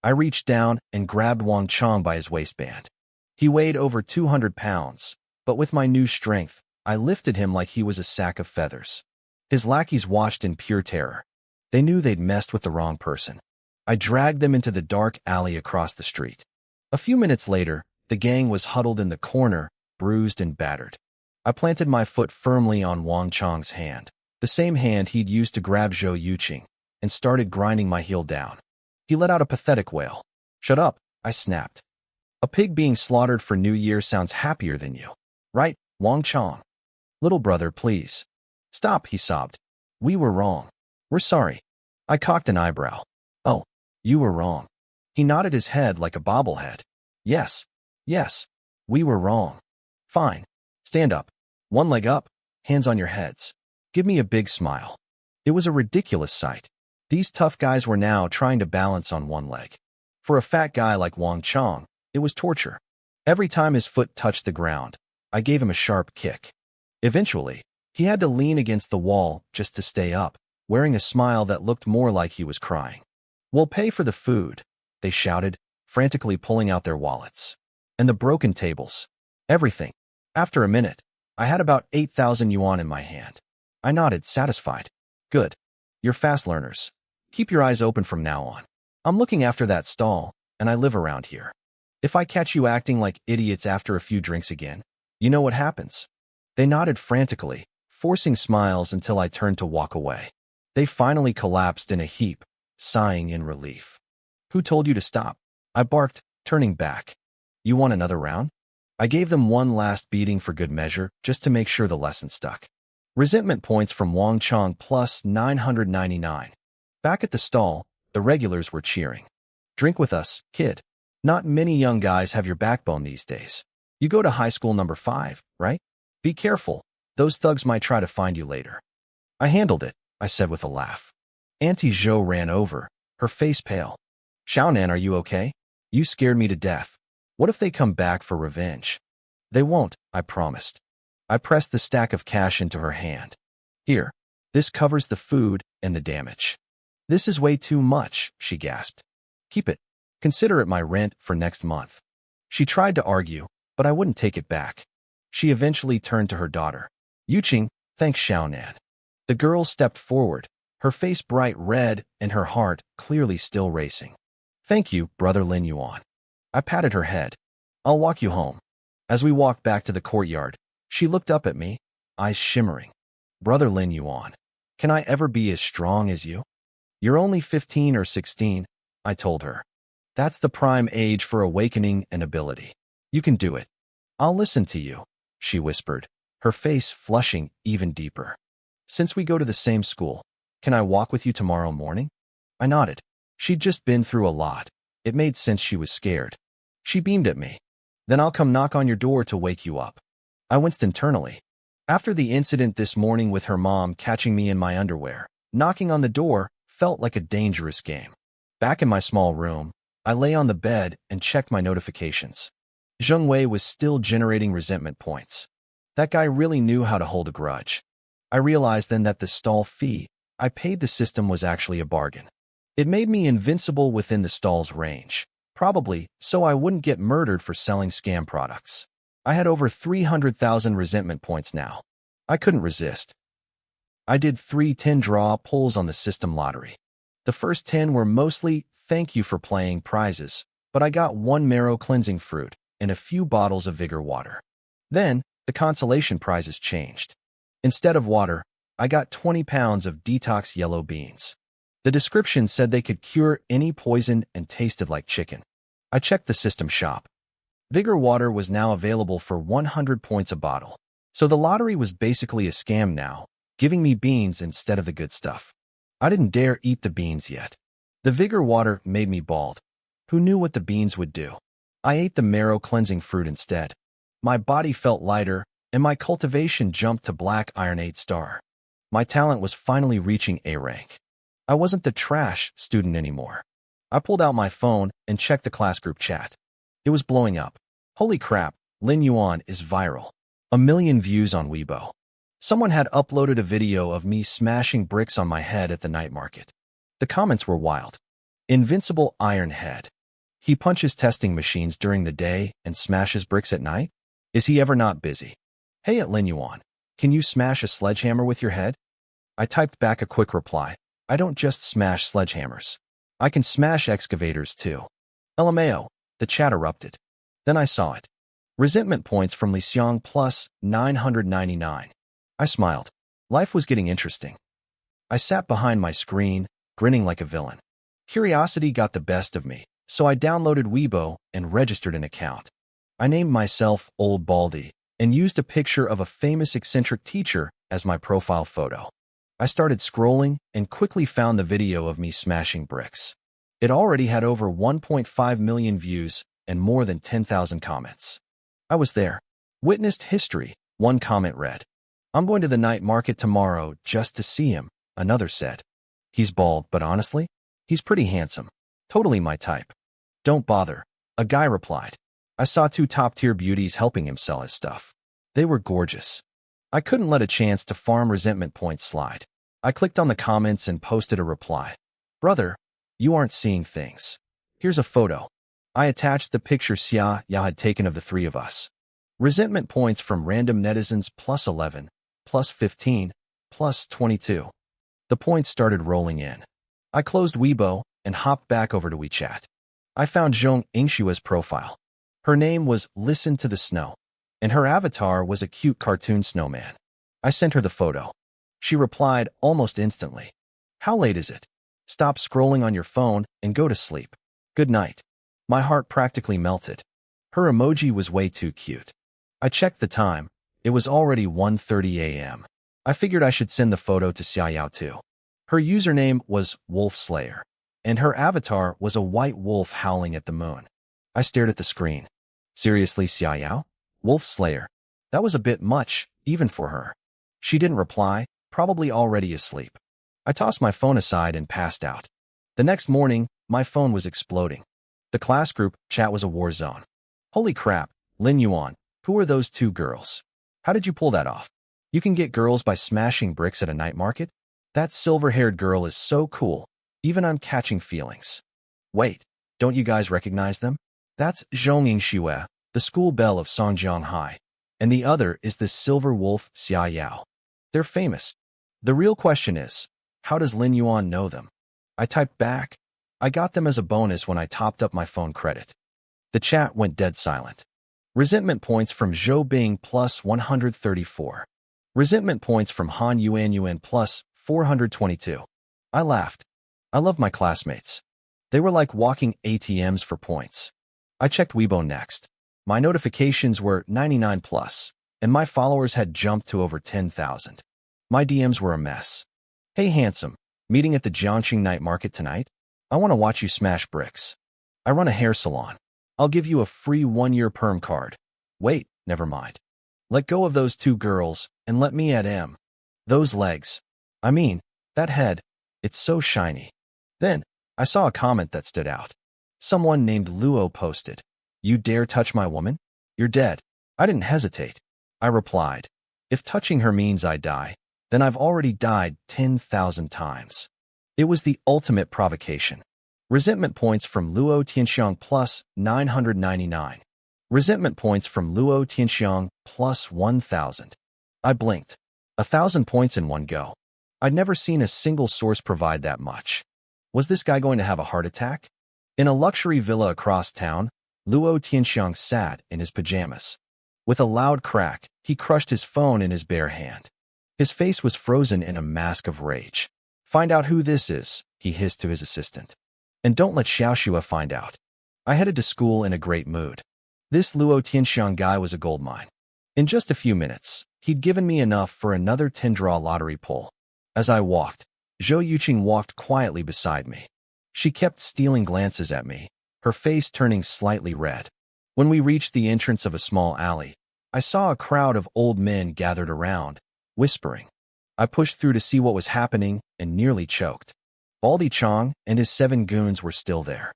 I reached down and grabbed Wang Chong by his waistband. He weighed over 200 pounds, but with my new strength, I lifted him like he was a sack of feathers. His lackeys watched in pure terror. They knew they'd messed with the wrong person. I dragged them into the dark alley across the street. A few minutes later, the gang was huddled in the corner, bruised and battered. I planted my foot firmly on Wang Chong's hand, the same hand he'd used to grab Zhou Yuqing, and started grinding my heel down. He let out a pathetic wail. Shut up, I snapped. A pig being slaughtered for New Year sounds happier than you. Right, Wang Chong? Little brother, please. Stop, he sobbed. We were wrong. We're sorry. I cocked an eyebrow. Oh, you were wrong. He nodded his head like a bobblehead. Yes, yes, we were wrong. Fine. Stand up. One leg up, hands on your heads. Give me a big smile. It was a ridiculous sight. These tough guys were now trying to balance on one leg. For a fat guy like Wang Chong, it was torture. Every time his foot touched the ground, I gave him a sharp kick. Eventually, he had to lean against the wall just to stay up, wearing a smile that looked more like he was crying. We'll pay for the food, they shouted, frantically pulling out their wallets. And the broken tables. Everything. After a minute, I had about 8,000 yuan in my hand. I nodded, satisfied. Good. You're fast learners. Keep your eyes open from now on. I'm looking after that stall, and I live around here. If I catch you acting like idiots after a few drinks again, you know what happens. They nodded frantically, forcing smiles until I turned to walk away. They finally collapsed in a heap, sighing in relief. Who told you to stop? I barked, turning back. You want another round? I gave them one last beating for good measure, just to make sure the lesson stuck. Resentment points from Wang Chong plus 999. Back at the stall, the regulars were cheering. Drink with us, kid. Not many young guys have your backbone these days. You go to high school number 5, right? Be careful. Those thugs might try to find you later. I handled it, I said with a laugh. Auntie Zhou ran over, her face pale. Xiaonan, are you okay? You scared me to death. What if they come back for revenge? They won't, I promised. I pressed the stack of cash into her hand. Here, this covers the food and the damage. This is way too much, she gasped. Keep it. Consider it my rent for next month. She tried to argue, but I wouldn't take it back. She eventually turned to her daughter. Yuqing, thanks Xiaonan. The girl stepped forward, her face bright red and her heart clearly still racing. Thank you, brother Lin Yuan. I patted her head. I'll walk you home. As we walked back to the courtyard, she looked up at me, eyes shimmering. Brother Lin Yuan, can I ever be as strong as you? You're only 15 or 16, I told her. That's the prime age for awakening and ability. You can do it. I'll listen to you, she whispered, her face flushing even deeper. Since we go to the same school, can I walk with you tomorrow morning? I nodded. She'd just been through a lot. It made sense she was scared. She beamed at me. Then I'll come knock on your door to wake you up. I winced internally. After the incident this morning with her mom catching me in my underwear, knocking on the door felt like a dangerous game. Back in my small room, I lay on the bed and checked my notifications. Zheng Wei was still generating resentment points. That guy really knew how to hold a grudge. I realized then that the stall fee I paid the system was actually a bargain. It made me invincible within the stall's range, probably so I wouldn't get murdered for selling scam products. I had over 300,000 resentment points now. I couldn't resist. I did 3 10-draw pulls on the system lottery. The first 10 were mostly thank you for playing prizes, but I got 1 marrow cleansing fruit and a few bottles of vigor water. Then, the consolation prizes changed. Instead of water, I got 20 pounds of detox yellow beans. The description said they could cure any poison and tasted like chicken. I checked the system shop. Vigor water was now available for 100 points a bottle. So the lottery was basically a scam now, giving me beans instead of the good stuff. I didn't dare eat the beans yet. The vigor water made me bald. Who knew what the beans would do? I ate the marrow cleansing fruit instead. My body felt lighter, and my cultivation jumped to black iron 8 star. My talent was finally reaching A rank. I wasn't the trash student anymore. I pulled out my phone and checked the class group chat. It was blowing up. Holy crap, Lin Yuan is viral. 1 million views on Weibo. Someone had uploaded a video of me smashing bricks on my head at the night market. The comments were wild. Invincible Iron Head. He punches testing machines during the day and smashes bricks at night? Is he ever not busy? Hey at Lin Yuan, can you smash a sledgehammer with your head? I typed back a quick reply. I don't just smash sledgehammers. I can smash excavators too. LMAO, the chat erupted. Then I saw it. Resentment points from Li Xiang plus 999. I smiled. Life was getting interesting. I sat behind my screen, grinning like a villain. Curiosity got the best of me, so I downloaded Weibo and registered an account. I named myself Old Baldy and used a picture of a famous eccentric teacher as my profile photo. I started scrolling and quickly found the video of me smashing bricks. It already had over 1.5 million views and more than 10,000 comments. I was there. Witnessed history, one comment read. I'm going to the night market tomorrow just to see him, another said. He's bald, but honestly, he's pretty handsome. Totally my type. Don't bother, a guy replied. I saw two top-tier beauties helping him sell his stuff. They were gorgeous. I couldn't let a chance to farm resentment points slide. I clicked on the comments and posted a reply. Brother, you aren't seeing things. Here's a photo. I attached the picture Yahello had taken of the three of us. Resentment points from random netizens +11, +15, +22. The points started rolling in. I closed Weibo and hopped back over to WeChat. I found Zhong Yingshua's profile. Her name was Listen to the Snow, and her avatar was a cute cartoon snowman. I sent her the photo. She replied almost instantly. How late is it? Stop scrolling on your phone and go to sleep. Good night. My heart practically melted. Her emoji was way too cute. I checked the time. It was already 1:30 a.m. I figured I should send the photo to Yahello too. Her username was Wolf Slayer, and her avatar was a white wolf howling at the moon. I stared at the screen. Seriously, Yahello? Wolf Slayer? That was a bit much, even for her. She didn't reply, probably already asleep. I tossed my phone aside and passed out. The next morning, my phone was exploding. The class group chat was a war zone. Holy crap, Lin Yuan, who are those two girls? How did you pull that off? You can get girls by smashing bricks at a night market? That silver-haired girl is so cool. Even I'm catching feelings. Wait, don't you guys recognize them? That's Zhong Yingxue, the school belle of Songjiang High. And the other is the silver wolf Yahello. They're famous. The real question is, how does Lin Yuan know them? I typed back. I got them as a bonus when I topped up my phone credit. The chat went dead silent. Resentment points from Zhou Bing plus 134. Resentment points from Han Yuan plus 422. I laughed. I love my classmates. They were like walking ATMs for points. I checked Weibo next. My notifications were 99 plus, and my followers had jumped to over 10,000. My DMs were a mess. Hey handsome, meeting at the Jiangxing night market tonight? I want to watch you smash bricks. I run a hair salon. I'll give you a free 1-year perm card. Wait, never mind. Let go of those two girls and let me at M. Those legs. I mean, that head. It's so shiny. Then, I saw a comment that stood out. Someone named Luo posted, "You dare touch my woman? You're dead." I didn't hesitate. I replied, "If touching her means I die, then I've already died 10,000 times." It was the ultimate provocation. Resentment points from Luo Tianxiang plus 999. Resentment points from Luo Tianxiang plus 1,000. I blinked. 1,000 points in one go. I'd never seen a single source provide that much. Was this guy going to have a heart attack? In a luxury villa across town, Luo Tianxiang sat in his pajamas. With a loud crack, he crushed his phone in his bare hand. His face was frozen in a mask of rage. "Find out who this is," he hissed to his assistant. "And don't let Xiaoxua find out." I headed to school in a great mood. This Luo Tianxiang guy was a goldmine. In just a few minutes, he'd given me enough for another 10-draw lottery pull. As I walked, Zhou Yuqing walked quietly beside me. She kept stealing glances at me, her face turning slightly red. When we reached the entrance of a small alley, I saw a crowd of old men gathered around, whispering. I pushed through to see what was happening and nearly choked. Baldy Chong and his 7 goons were still there.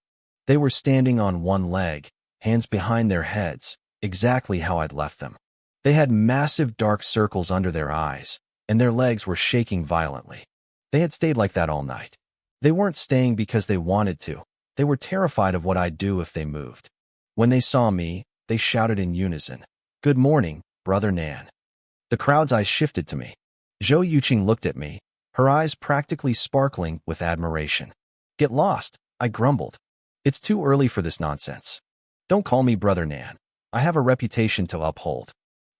They were standing on one leg, hands behind their heads, exactly how I'd left them. They had massive dark circles under their eyes, and their legs were shaking violently. They had stayed like that all night. They weren't staying because they wanted to. They were terrified of what I'd do if they moved. When they saw me, they shouted in unison, "Good morning, Brother Nan." The crowd's eyes shifted to me. Zhou Yuqing looked at me, her eyes practically sparkling with admiration. "Get lost," I grumbled. "It's too early for this nonsense. Don't call me Brother Nan. I have a reputation to uphold."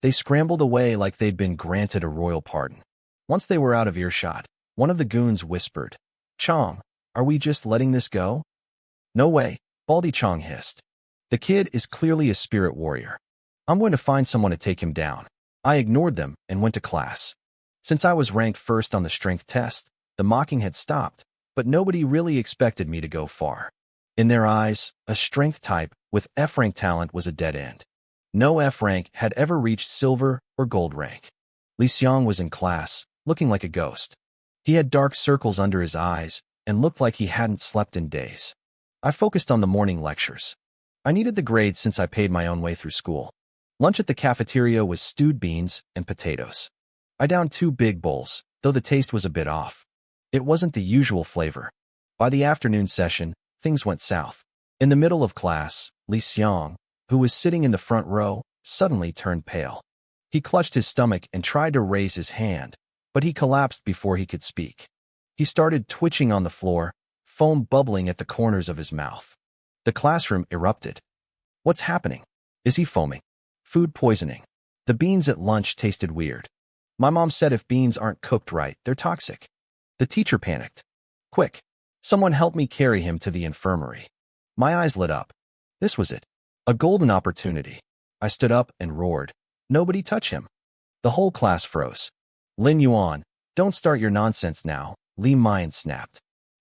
They scrambled away like they'd been granted a royal pardon. Once they were out of earshot, one of the goons whispered, "Chong, are we just letting this go?" "No way," Baldy Chong hissed. "The kid is clearly a spirit warrior. I'm going to find someone to take him down." I ignored them and went to class. Since I was ranked first on the strength test, the mocking had stopped, but nobody really expected me to go far. In their eyes, a strength type with F-rank talent was a dead end. No F-rank had ever reached silver or gold rank. Li Xiang was in class, looking like a ghost. He had dark circles under his eyes and looked like he hadn't slept in days. I focused on the morning lectures. I needed the grades since I paid my own way through school. Lunch at the cafeteria was stewed beans and potatoes. I downed 2 big bowls, though the taste was a bit off. It wasn't the usual flavor. By the afternoon session, things went south. In the middle of class, Li Xiang, who was sitting in the front row, suddenly turned pale. He clutched his stomach and tried to raise his hand, but he collapsed before he could speak. He started twitching on the floor, foam bubbling at the corners of his mouth. The classroom erupted. What's happening? Is he foaming? Food poisoning. The beans at lunch tasted weird. My mom said if beans aren't cooked right, they're toxic. The teacher panicked. Quick! Someone help me carry him to the infirmary. My eyes lit up. This was it. A golden opportunity. I stood up and roared. Nobody touch him. The whole class froze. Lin Yuan, don't start your nonsense now, Li Mayan snapped.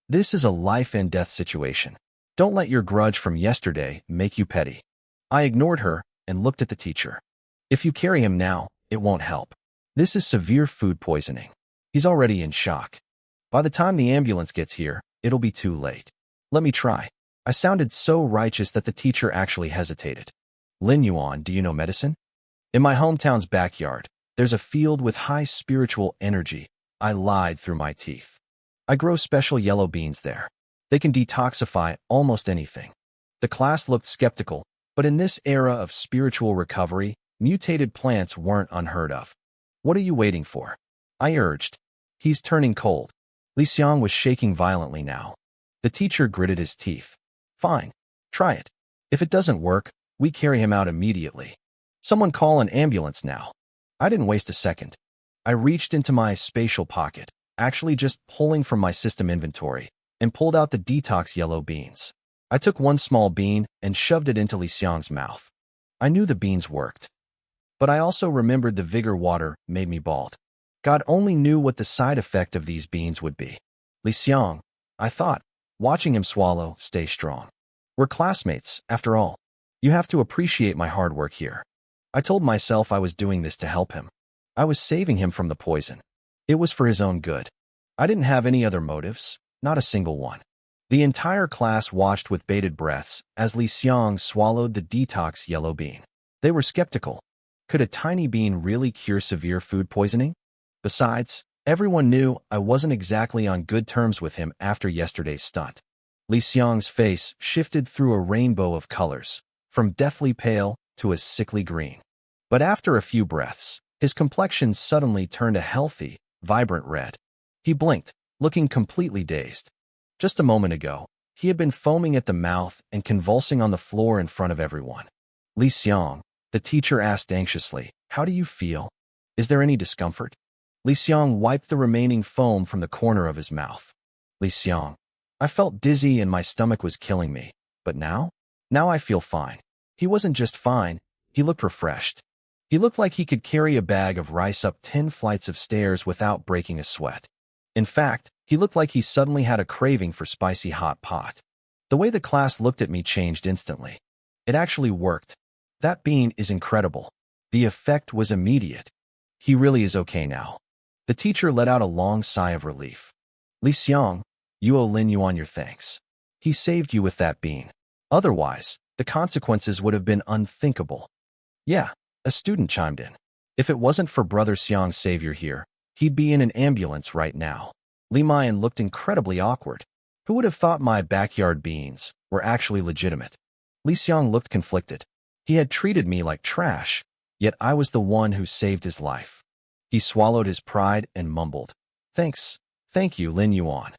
This is a life and death situation. Don't let your grudge from yesterday make you petty. I ignored her and looked at the teacher. If you carry him now, it won't help. This is severe food poisoning. He's already in shock. By the time the ambulance gets here, it'll be too late. Let me try. I sounded so righteous that the teacher actually hesitated. Lin Yuan, do you know medicine? In my hometown's backyard, there's a field with high spiritual energy. I lied through my teeth. I grow special yellow beans there. They can detoxify almost anything. The class looked skeptical, but in this era of spiritual recovery, mutated plants weren't unheard of. What are you waiting for? I urged. He's turning cold. Li Xiang was shaking violently now. The teacher gritted his teeth. Fine. Try it. If it doesn't work, we carry him out immediately. Someone call an ambulance now. I didn't waste a second. I reached into my spatial pocket, actually just pulling from my system inventory, and pulled out the detox yellow beans. I took one small bean and shoved it into Li Xiang's mouth. I knew the beans worked. But I also remembered the vigor water made me bald. God only knew what the side effect of these beans would be. Li Xiang, I thought, watching him swallow, stay strong. We're classmates, after all. You have to appreciate my hard work here. I told myself I was doing this to help him. I was saving him from the poison. It was for his own good. I didn't have any other motives, not a single one. The entire class watched with bated breaths as Li Xiang swallowed the detox yellow bean. They were skeptical. Could a tiny bean really cure severe food poisoning? Besides, everyone knew I wasn't exactly on good terms with him after yesterday's stunt. Li Xiang's face shifted through a rainbow of colors, from deathly pale to a sickly green. But after a few breaths, his complexion suddenly turned a healthy, vibrant red. He blinked, looking completely dazed. Just a moment ago, he had been foaming at the mouth and convulsing on the floor in front of everyone. Li Xiang, the teacher asked anxiously, how do you feel? Is there any discomfort? Li Xiang wiped the remaining foam from the corner of his mouth. Li Xiang, I felt dizzy and my stomach was killing me. But now? Now I feel fine. He wasn't just fine, he looked refreshed. He looked like he could carry a bag of rice up 10 flights of stairs without breaking a sweat. In fact, he looked like he suddenly had a craving for spicy hot pot. The way the class looked at me changed instantly. It actually worked. That bean is incredible. The effect was immediate. He really is okay now. The teacher let out a long sigh of relief. Li Xiang, you owe Lin Yuan your thanks. He saved you with that bean. Otherwise, the consequences would have been unthinkable. Yeah, a student chimed in. If it wasn't for Brother Xiang's savior here, he'd be in an ambulance right now. Li Mayan looked incredibly awkward. Who would have thought my backyard beans were actually legitimate? Li Xiang looked conflicted. He had treated me like trash, yet I was the one who saved his life. He swallowed his pride and mumbled, Thanks. Thank you, Lin Yuan.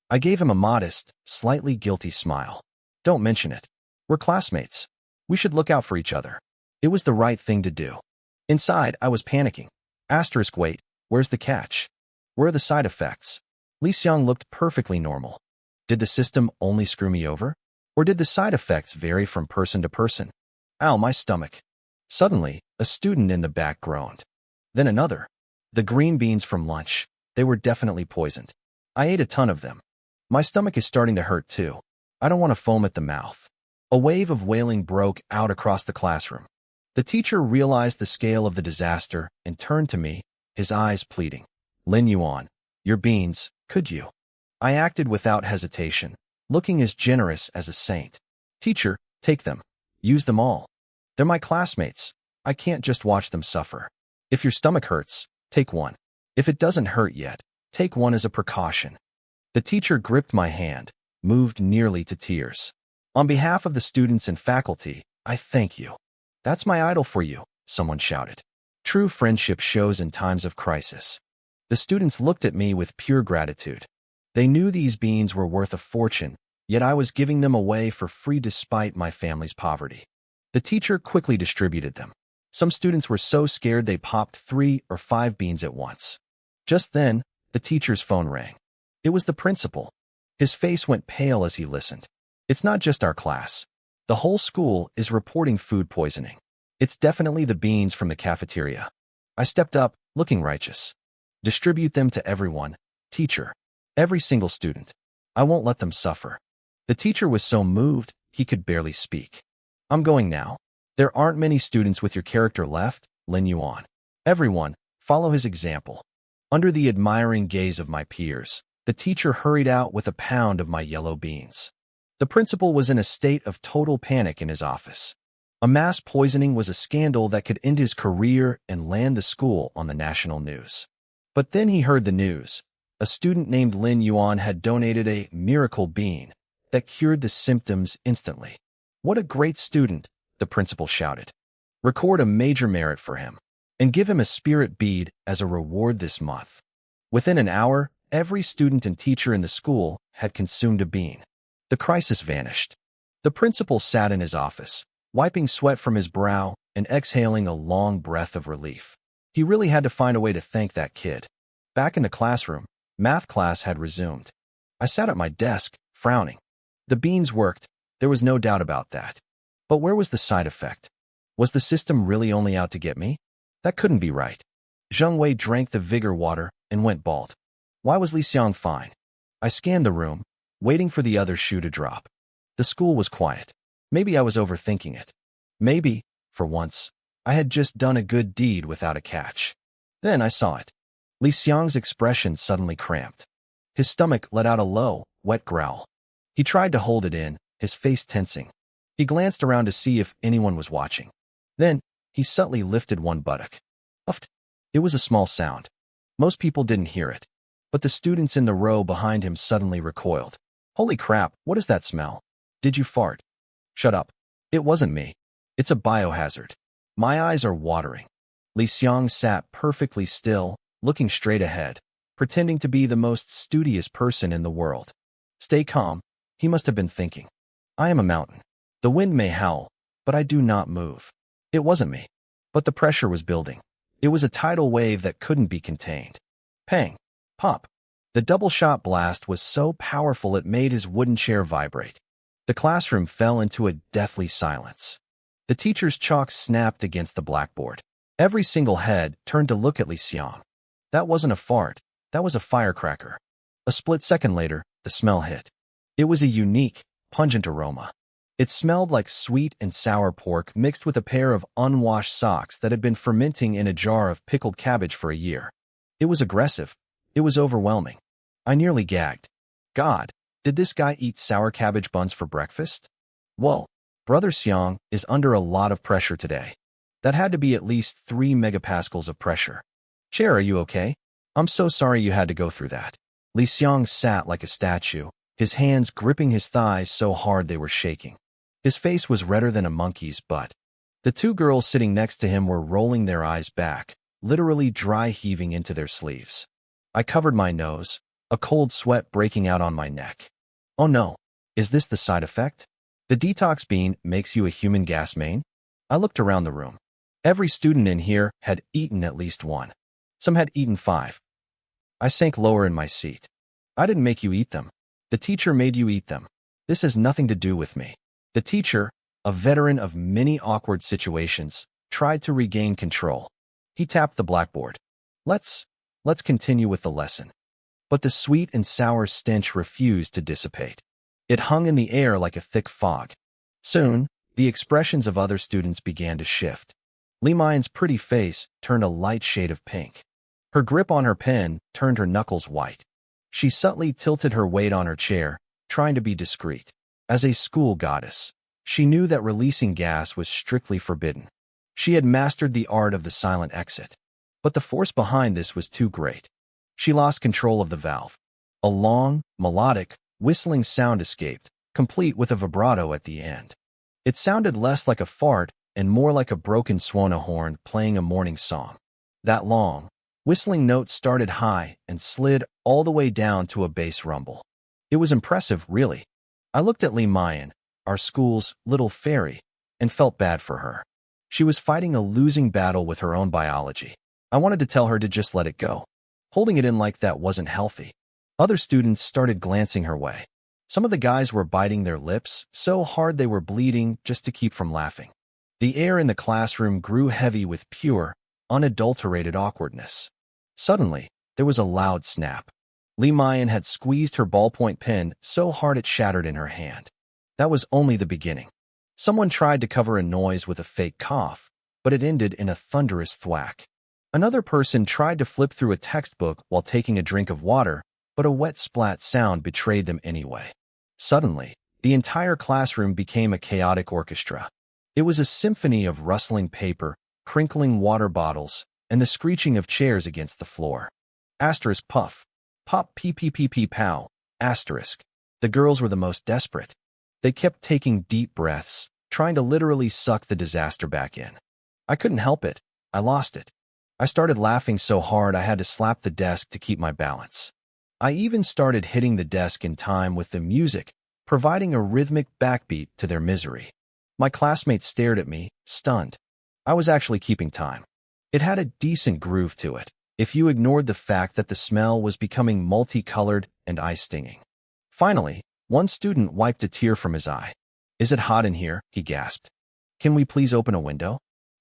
I gave him a modest, slightly guilty smile. Don't mention it. We're classmates. We should look out for each other. It was the right thing to do. Inside, I was panicking. Wait, where's the catch? Where are the side effects? Li Xiang looked perfectly normal. Did the system only screw me over? Or did the side effects vary from person to person? Ow, my stomach. Suddenly, a student in the back groaned. Then another. The green beans from lunch. They were definitely poisoned. I ate a ton of them. My stomach is starting to hurt too. I don't want to foam at the mouth. A wave of wailing broke out across the classroom. The teacher realized the scale of the disaster and turned to me, his eyes pleading. Lin Yuan, your beans, could you? I acted without hesitation, looking as generous as a saint. Teacher, take them. Use them all. They're my classmates. I can't just watch them suffer. If your stomach hurts, take one. If it doesn't hurt yet, take one as a precaution. The teacher gripped my hand, moved nearly to tears. On behalf of the students and faculty, I thank you. That's my idol for you, someone shouted. True friendship shows in times of crisis. The students looked at me with pure gratitude. They knew these beans were worth a fortune, yet I was giving them away for free despite my family's poverty. The teacher quickly distributed them. Some students were so scared they popped 3 or 5 beans at once. Just then, the teacher's phone rang. It was the principal. His face went pale as he listened. It's not just our class. The whole school is reporting food poisoning. It's definitely the beans from the cafeteria. I stepped up, looking righteous. Distribute them to everyone, teacher. Every single student. I won't let them suffer. The teacher was so moved, he could barely speak. I'm going now. There aren't many students with your character left, Lin Yuan. Everyone, follow his example. Under the admiring gaze of my peers, the teacher hurried out with a pound of my yellow beans. The principal was in a state of total panic in his office. A mass poisoning was a scandal that could end his career and land the school on the national news. But then he heard the news. A student named Lin Yuan had donated a miracle bean that cured the symptoms instantly. What a great student, the principal shouted. Record a major merit for him and give him a spirit bead as a reward this month. Within an hour, every student and teacher in the school had consumed a bean. The crisis vanished. The principal sat in his office, wiping sweat from his brow and exhaling a long breath of relief. He really had to find a way to thank that kid. Back in the classroom, math class had resumed. I sat at my desk, frowning. The beans worked, there was no doubt about that. But where was the side effect? Was the system really only out to get me? That couldn't be right. Zheng Wei drank the vigor water and went bald. Why was Li Xiang fine? I scanned the room, waiting for the other shoe to drop. The school was quiet. Maybe I was overthinking it. Maybe, for once, I had just done a good deed without a catch. Then I saw it. Li Xiang's expression suddenly cramped. His stomach let out a low, wet growl. He tried to hold it in, his face tensing. He glanced around to see if anyone was watching. Then, he subtly lifted one buttock. Uffed. It was a small sound. Most people didn't hear it. But the students in the row behind him suddenly recoiled. Holy crap, what is that smell? Did you fart? Shut up. It wasn't me. It's a biohazard. My eyes are watering. Li Xiang sat perfectly still, looking straight ahead, pretending to be the most studious person in the world. Stay calm, he must have been thinking. I am a mountain. The wind may howl, but I do not move. It wasn't me. But the pressure was building. It was a tidal wave that couldn't be contained. Pang. Pop. The double-shot blast was so powerful it made his wooden chair vibrate. The classroom fell into a deathly silence. The teacher's chalk snapped against the blackboard. Every single head turned to look at Li Xiang. That wasn't a fart. That was a firecracker. A split second later, the smell hit. It was a unique, pungent aroma. It smelled like sweet and sour pork mixed with a pair of unwashed socks that had been fermenting in a jar of pickled cabbage for a year. It was aggressive. It was overwhelming. I nearly gagged. God, did this guy eat sour cabbage buns for breakfast? Whoa, Brother Xiang is under a lot of pressure today. That had to be at least 3 megapascals of pressure. Chair, are you okay? I'm so sorry you had to go through that. Li Xiang sat like a statue, his hands gripping his thighs so hard they were shaking. His face was redder than a monkey's butt. The 2 girls sitting next to him were rolling their eyes back, literally dry heaving into their sleeves. I covered my nose, a cold sweat breaking out on my neck. Oh no, is this the side effect? The detox bean makes you a human gas main? I looked around the room. Every student in here had eaten at least one. Some had eaten 5. I sank lower in my seat. I didn't make you eat them. The teacher made you eat them. This has nothing to do with me. The teacher, a veteran of many awkward situations, tried to regain control. He tapped the blackboard. Let's continue with the lesson. But the sweet and sour stench refused to dissipate. It hung in the air like a thick fog. Soon, the expressions of other students began to shift. Li Mayan's pretty face turned a light shade of pink. Her grip on her pen turned her knuckles white. She subtly tilted her weight on her chair, trying to be discreet. As a school goddess, she knew that releasing gas was strictly forbidden. She had mastered the art of the silent exit. But the force behind this was too great. She lost control of the valve. A long, melodic, whistling sound escaped, complete with a vibrato at the end. It sounded less like a fart and more like a broken Swana horn playing a morning song. That long, whistling note started high and slid all the way down to a bass rumble. It was impressive, really. I looked at Li Mayan, our school's little fairy, and felt bad for her. She was fighting a losing battle with her own biology. I wanted to tell her to just let it go. Holding it in like that wasn't healthy. Other students started glancing her way. Some of the guys were biting their lips so hard they were bleeding just to keep from laughing. The air in the classroom grew heavy with pure, unadulterated awkwardness. Suddenly, there was a loud snap. Li Mayan had squeezed her ballpoint pen so hard it shattered in her hand. That was only the beginning. Someone tried to cover a noise with a fake cough, but it ended in a thunderous thwack. Another person tried to flip through a textbook while taking a drink of water, but a wet splat sound betrayed them anyway. Suddenly, the entire classroom became a chaotic orchestra. It was a symphony of rustling paper, crinkling water bottles, and the screeching of chairs against the floor. Asterisk puff. Pop pee pee pee pee pow. Asterisk. The girls were the most desperate. They kept taking deep breaths, trying to literally suck the disaster back in. I couldn't help it. I lost it. I started laughing so hard I had to slap the desk to keep my balance. I even started hitting the desk in time with the music, providing a rhythmic backbeat to their misery. My classmates stared at me, stunned. I was actually keeping time. It had a decent groove to it, if you ignored the fact that the smell was becoming multicolored and eye-stinging. Finally, one student wiped a tear from his eye. "Is it hot in here?" he gasped. "Can we please open a window?"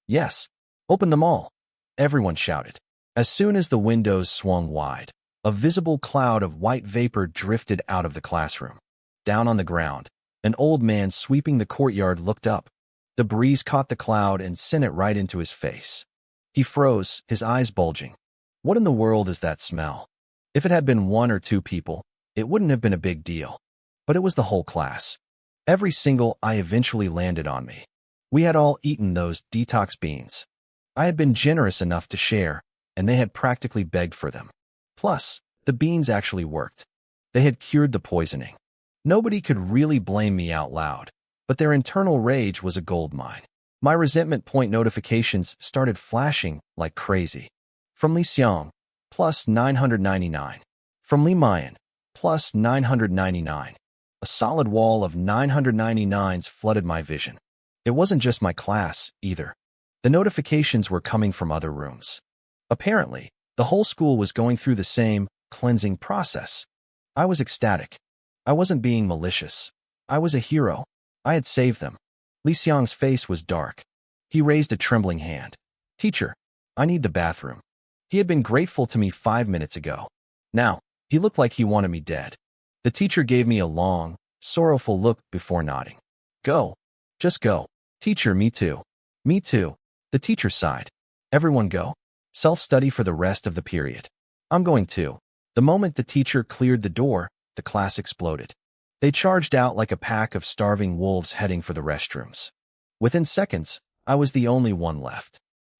"Yes. Open them all," everyone shouted. As soon as the windows swung wide, a visible cloud of white vapor drifted out of the classroom. Down on the ground, an old man sweeping the courtyard looked up. The breeze caught the cloud and sent it right into his face. He froze, his eyes bulging. What in the world is that smell? If it had been one or two people, it wouldn't have been a big deal. But it was the whole class. Every single eye eventually landed on me. We had all eaten those detox beans. I had been generous enough to share, and they had practically begged for them. Plus, the beans actually worked. They had cured the poisoning. Nobody could really blame me out loud, but their internal rage was a goldmine. My resentment point notifications started flashing like crazy. From Li Xiang, plus 999. From Li Mayan, plus 999. A solid wall of 999s flooded my vision. It wasn't just my class, either. The notifications were coming from other rooms. Apparently, the whole school was going through the same cleansing process. I was ecstatic. I wasn't being malicious. I was a hero. I had saved them. Li Xiang's face was dark. He raised a trembling hand. "Teacher, I need the bathroom." He had been grateful to me 5 minutes ago. Now, he looked like he wanted me dead. The teacher gave me a long, sorrowful look before nodding. "Go. Just go." "Teacher, me too." "Me too." The teacher sighed. "Everyone go. Self-study for the rest of the period." "I'm going too." The moment the teacher cleared the door, the class exploded. They charged out like a pack of starving wolves heading for the restrooms. Within seconds, I was the only one left.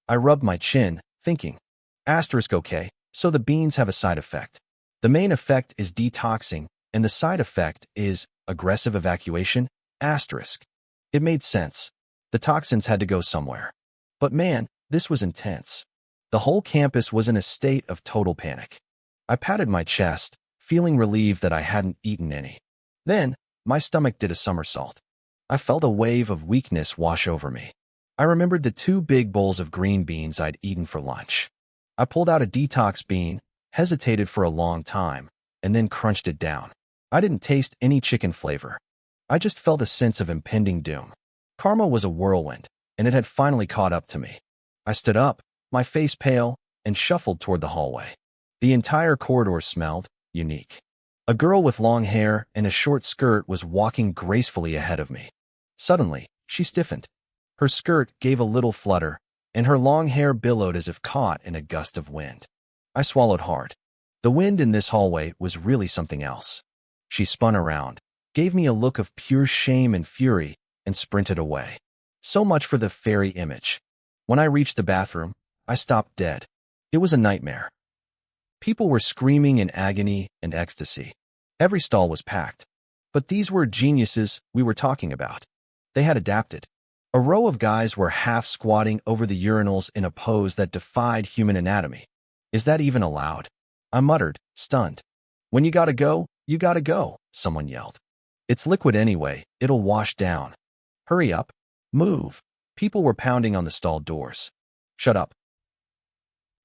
I rubbed my chin, thinking, asterisk okay, so the beans have a side effect. The main effect is detoxing, and the side effect is aggressive evacuation, asterisk. It made sense. The toxins had to go somewhere. But man, this was intense. The whole campus was in a state of total panic. I patted my chest, feeling relieved that I hadn't eaten any. Then, my stomach did a somersault. I felt a wave of weakness wash over me. I remembered the 2 big bowls of green beans I'd eaten for lunch. I pulled out a detox bean, hesitated for a long time, and then crunched it down. I didn't taste any chicken flavor. I just felt a sense of impending doom. Karma was a whirlwind, and it had finally caught up to me. I stood up, my face pale, and shuffled toward the hallway. The entire corridor smelled unique. A girl with long hair and a short skirt was walking gracefully ahead of me. Suddenly, she stiffened. Her skirt gave a little flutter, and her long hair billowed as if caught in a gust of wind. I swallowed hard. The wind in this hallway was really something else. She spun around, gave me a look of pure shame and fury, and sprinted away. So much for the fairy image. When I reached the bathroom, I stopped dead. It was a nightmare. People were screaming in agony and ecstasy. Every stall was packed. But these were geniuses we were talking about. They had adapted. A row of guys were half squatting over the urinals in a pose that defied human anatomy. Is that even allowed? I muttered, stunned. When you gotta go, someone yelled. It's liquid anyway, it'll wash down. Hurry up. Move. People were pounding on the stall doors. Shut up.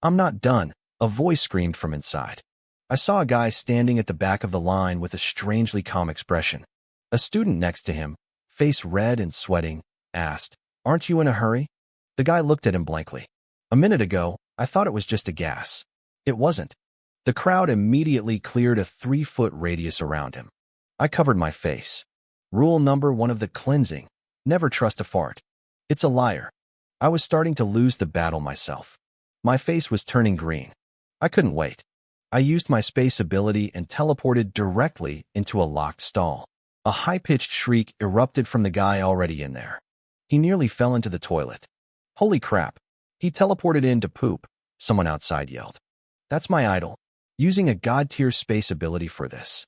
I'm not done, a voice screamed from inside. I saw a guy standing at the back of the line with a strangely calm expression. A student next to him, face red and sweating, asked, "Aren't you in a hurry?" The guy looked at him blankly. A minute ago, I thought it was just a gas. It wasn't. The crowd immediately cleared a 3-foot radius around him. I covered my face. Rule number 1 of the cleansing: never trust a fart. It's a liar. I was starting to lose the battle myself. My face was turning green. I couldn't wait. I used my space ability and teleported directly into a locked stall. A high-pitched shriek erupted from the guy already in there. He nearly fell into the toilet. Holy crap. He teleported in to poop, someone outside yelled. That's my idol. Using a god-tier space ability for this.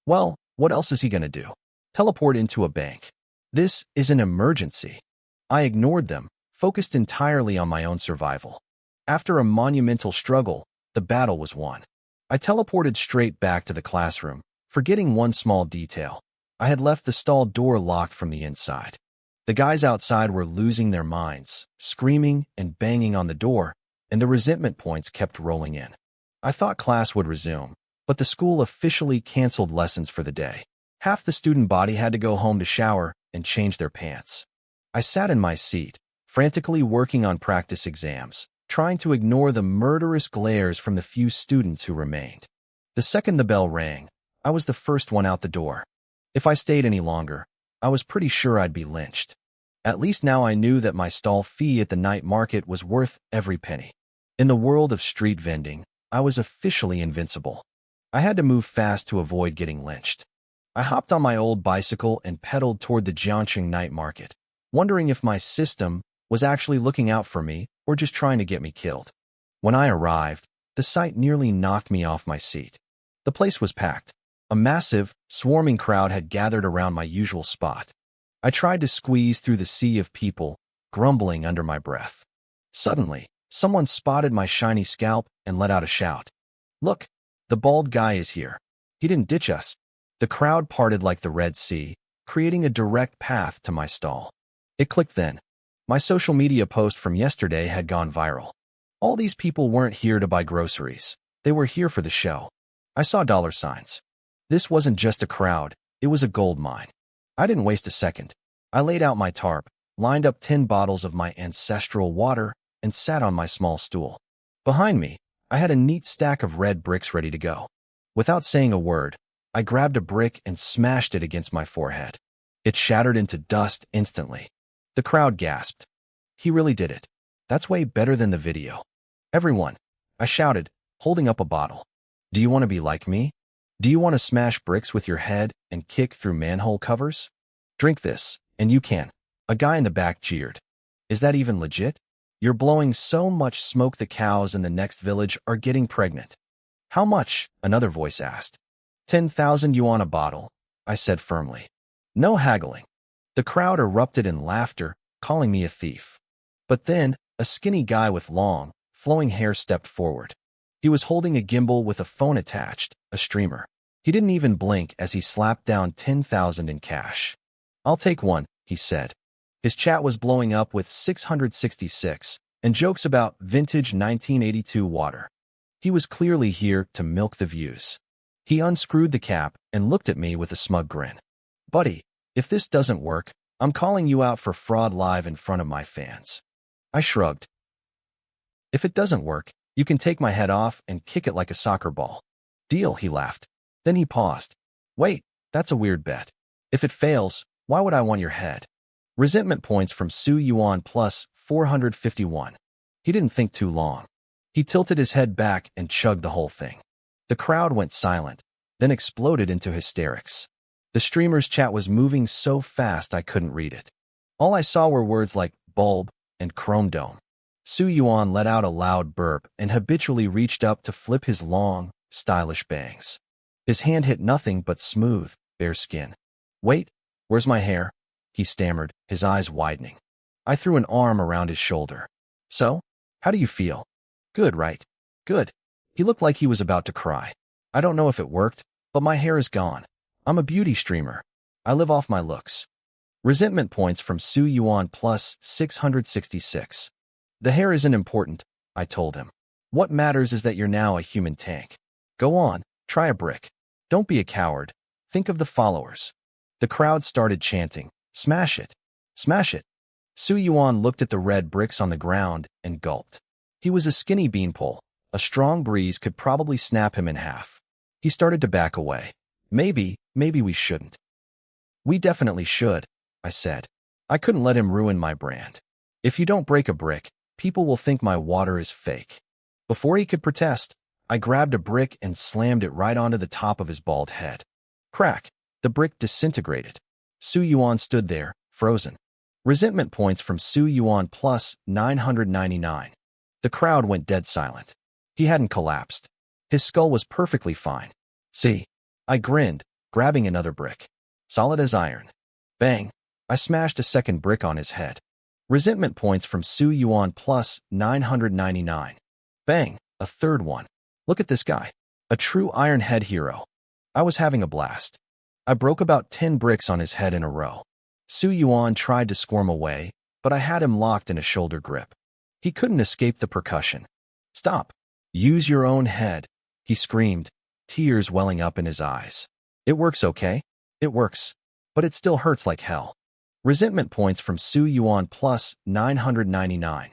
Well, what else is he gonna do? Teleport into a bank. This is an emergency. I ignored them, focused entirely on my own survival. After a monumental struggle, the battle was won. I teleported straight back to the classroom, forgetting one small detail. I had left the stall door locked from the inside. The guys outside were losing their minds, screaming and banging on the door, and the resentment points kept rolling in. I thought class would resume, but the school officially canceled lessons for the day. Half the student body had to go home to shower and change their pants. I sat in my seat, frantically working on practice exams, trying to ignore the murderous glares from the few students who remained. The second the bell rang, I was the first one out the door. If I stayed any longer, I was pretty sure I'd be lynched. At least now I knew that my stall fee at the night market was worth every penny. In the world of street vending, I was officially invincible. I had to move fast to avoid getting lynched. I hopped on my old bicycle and pedaled toward the Jiangxing night market, wondering if my system was actually looking out for me or just trying to get me killed. When I arrived, the sight nearly knocked me off my seat. The place was packed. A massive, swarming crowd had gathered around my usual spot. I tried to squeeze through the sea of people, grumbling under my breath. Suddenly, someone spotted my shiny scalp and let out a shout. Look, the bald guy is here. He didn't ditch us. The crowd parted like the Red Sea, creating a direct path to my stall. It clicked then. My social media post from yesterday had gone viral. All these people weren't here to buy groceries. They were here for the show. I saw dollar signs. This wasn't just a crowd, it was a gold mine. I didn't waste a second. I laid out my tarp, lined up 10 bottles of my ancestral water, and sat on my small stool. Behind me, I had a neat stack of red bricks ready to go. Without saying a word, I grabbed a brick and smashed it against my forehead. It shattered into dust instantly. The crowd gasped. He really did it. That's way better than the video. Everyone, I shouted, holding up a bottle. Do you want to be like me? Do you want to smash bricks with your head and kick through manhole covers? Drink this, and you can. A guy in the back jeered. Is that even legit? You're blowing so much smoke the cows in the next village are getting pregnant. How much? Another voice asked. 10,000 yuan a bottle, I said firmly. No haggling. The crowd erupted in laughter, calling me a thief. But then, a skinny guy with long, flowing hair stepped forward. He was holding a gimbal with a phone attached, a streamer. He didn't even blink as he slapped down 10,000 in cash. I'll take one, he said. His chat was blowing up with 666 and jokes about vintage 1982 water. He was clearly here to milk the views. He unscrewed the cap and looked at me with a smug grin. Buddy, if this doesn't work, I'm calling you out for fraud live in front of my fans. I shrugged. If it doesn't work, You can take my head off and kick it like a soccer ball. Deal, he laughed. Then he paused. Wait, that's a weird bet. If it fails, why would I want your head? Resentment points from Su Yuan plus 451. He didn't think too long. He tilted his head back and chugged the whole thing. The crowd went silent, then exploded into hysterics. The streamer's chat was moving so fast I couldn't read it. All I saw were words like bulb and chrome dome. Su Yuan let out a loud burp and habitually reached up to flip his long, stylish bangs. His hand hit nothing but smooth, bare skin. Wait, where's my hair? He stammered, his eyes widening. I threw an arm around his shoulder. So, how do you feel? Good, right? Good. He looked like he was about to cry. I don't know if it worked, but my hair is gone. I'm a beauty streamer. I live off my looks. Resentment points from Su Yuan plus 666. The hair isn't important, I told him. What matters is that you're now a human tank. Go on, try a brick. Don't be a coward. Think of the followers. The crowd started chanting, smash it, smash it. Su Yuan looked at the red bricks on the ground and gulped. He was a skinny beanpole. A strong breeze could probably snap him in half. He started to back away. Maybe we shouldn't. We definitely should, I said. I couldn't let him ruin my brand. If you don't break a brick, people will think my water is fake. Before he could protest, I grabbed a brick and slammed it right onto the top of his bald head. Crack! The brick disintegrated. Su Yuan stood there, frozen. Resentment points from Su Yuan plus 999. The crowd went dead silent. He hadn't collapsed. His skull was perfectly fine. See? I grinned, grabbing another brick. Solid as iron. Bang! I smashed a second brick on his head. Resentment points from Su Yuan plus 999. Bang! A third one. Look at this guy. A true Iron Head hero. I was having a blast. I broke about 10 bricks on his head in a row. Su Yuan tried to squirm away, but I had him locked in a shoulder grip. He couldn't escape the percussion. Stop. Use your own head, he screamed, tears welling up in his eyes. It works, okay? It works. But it still hurts like hell. Resentment points from Su Yuan plus 999.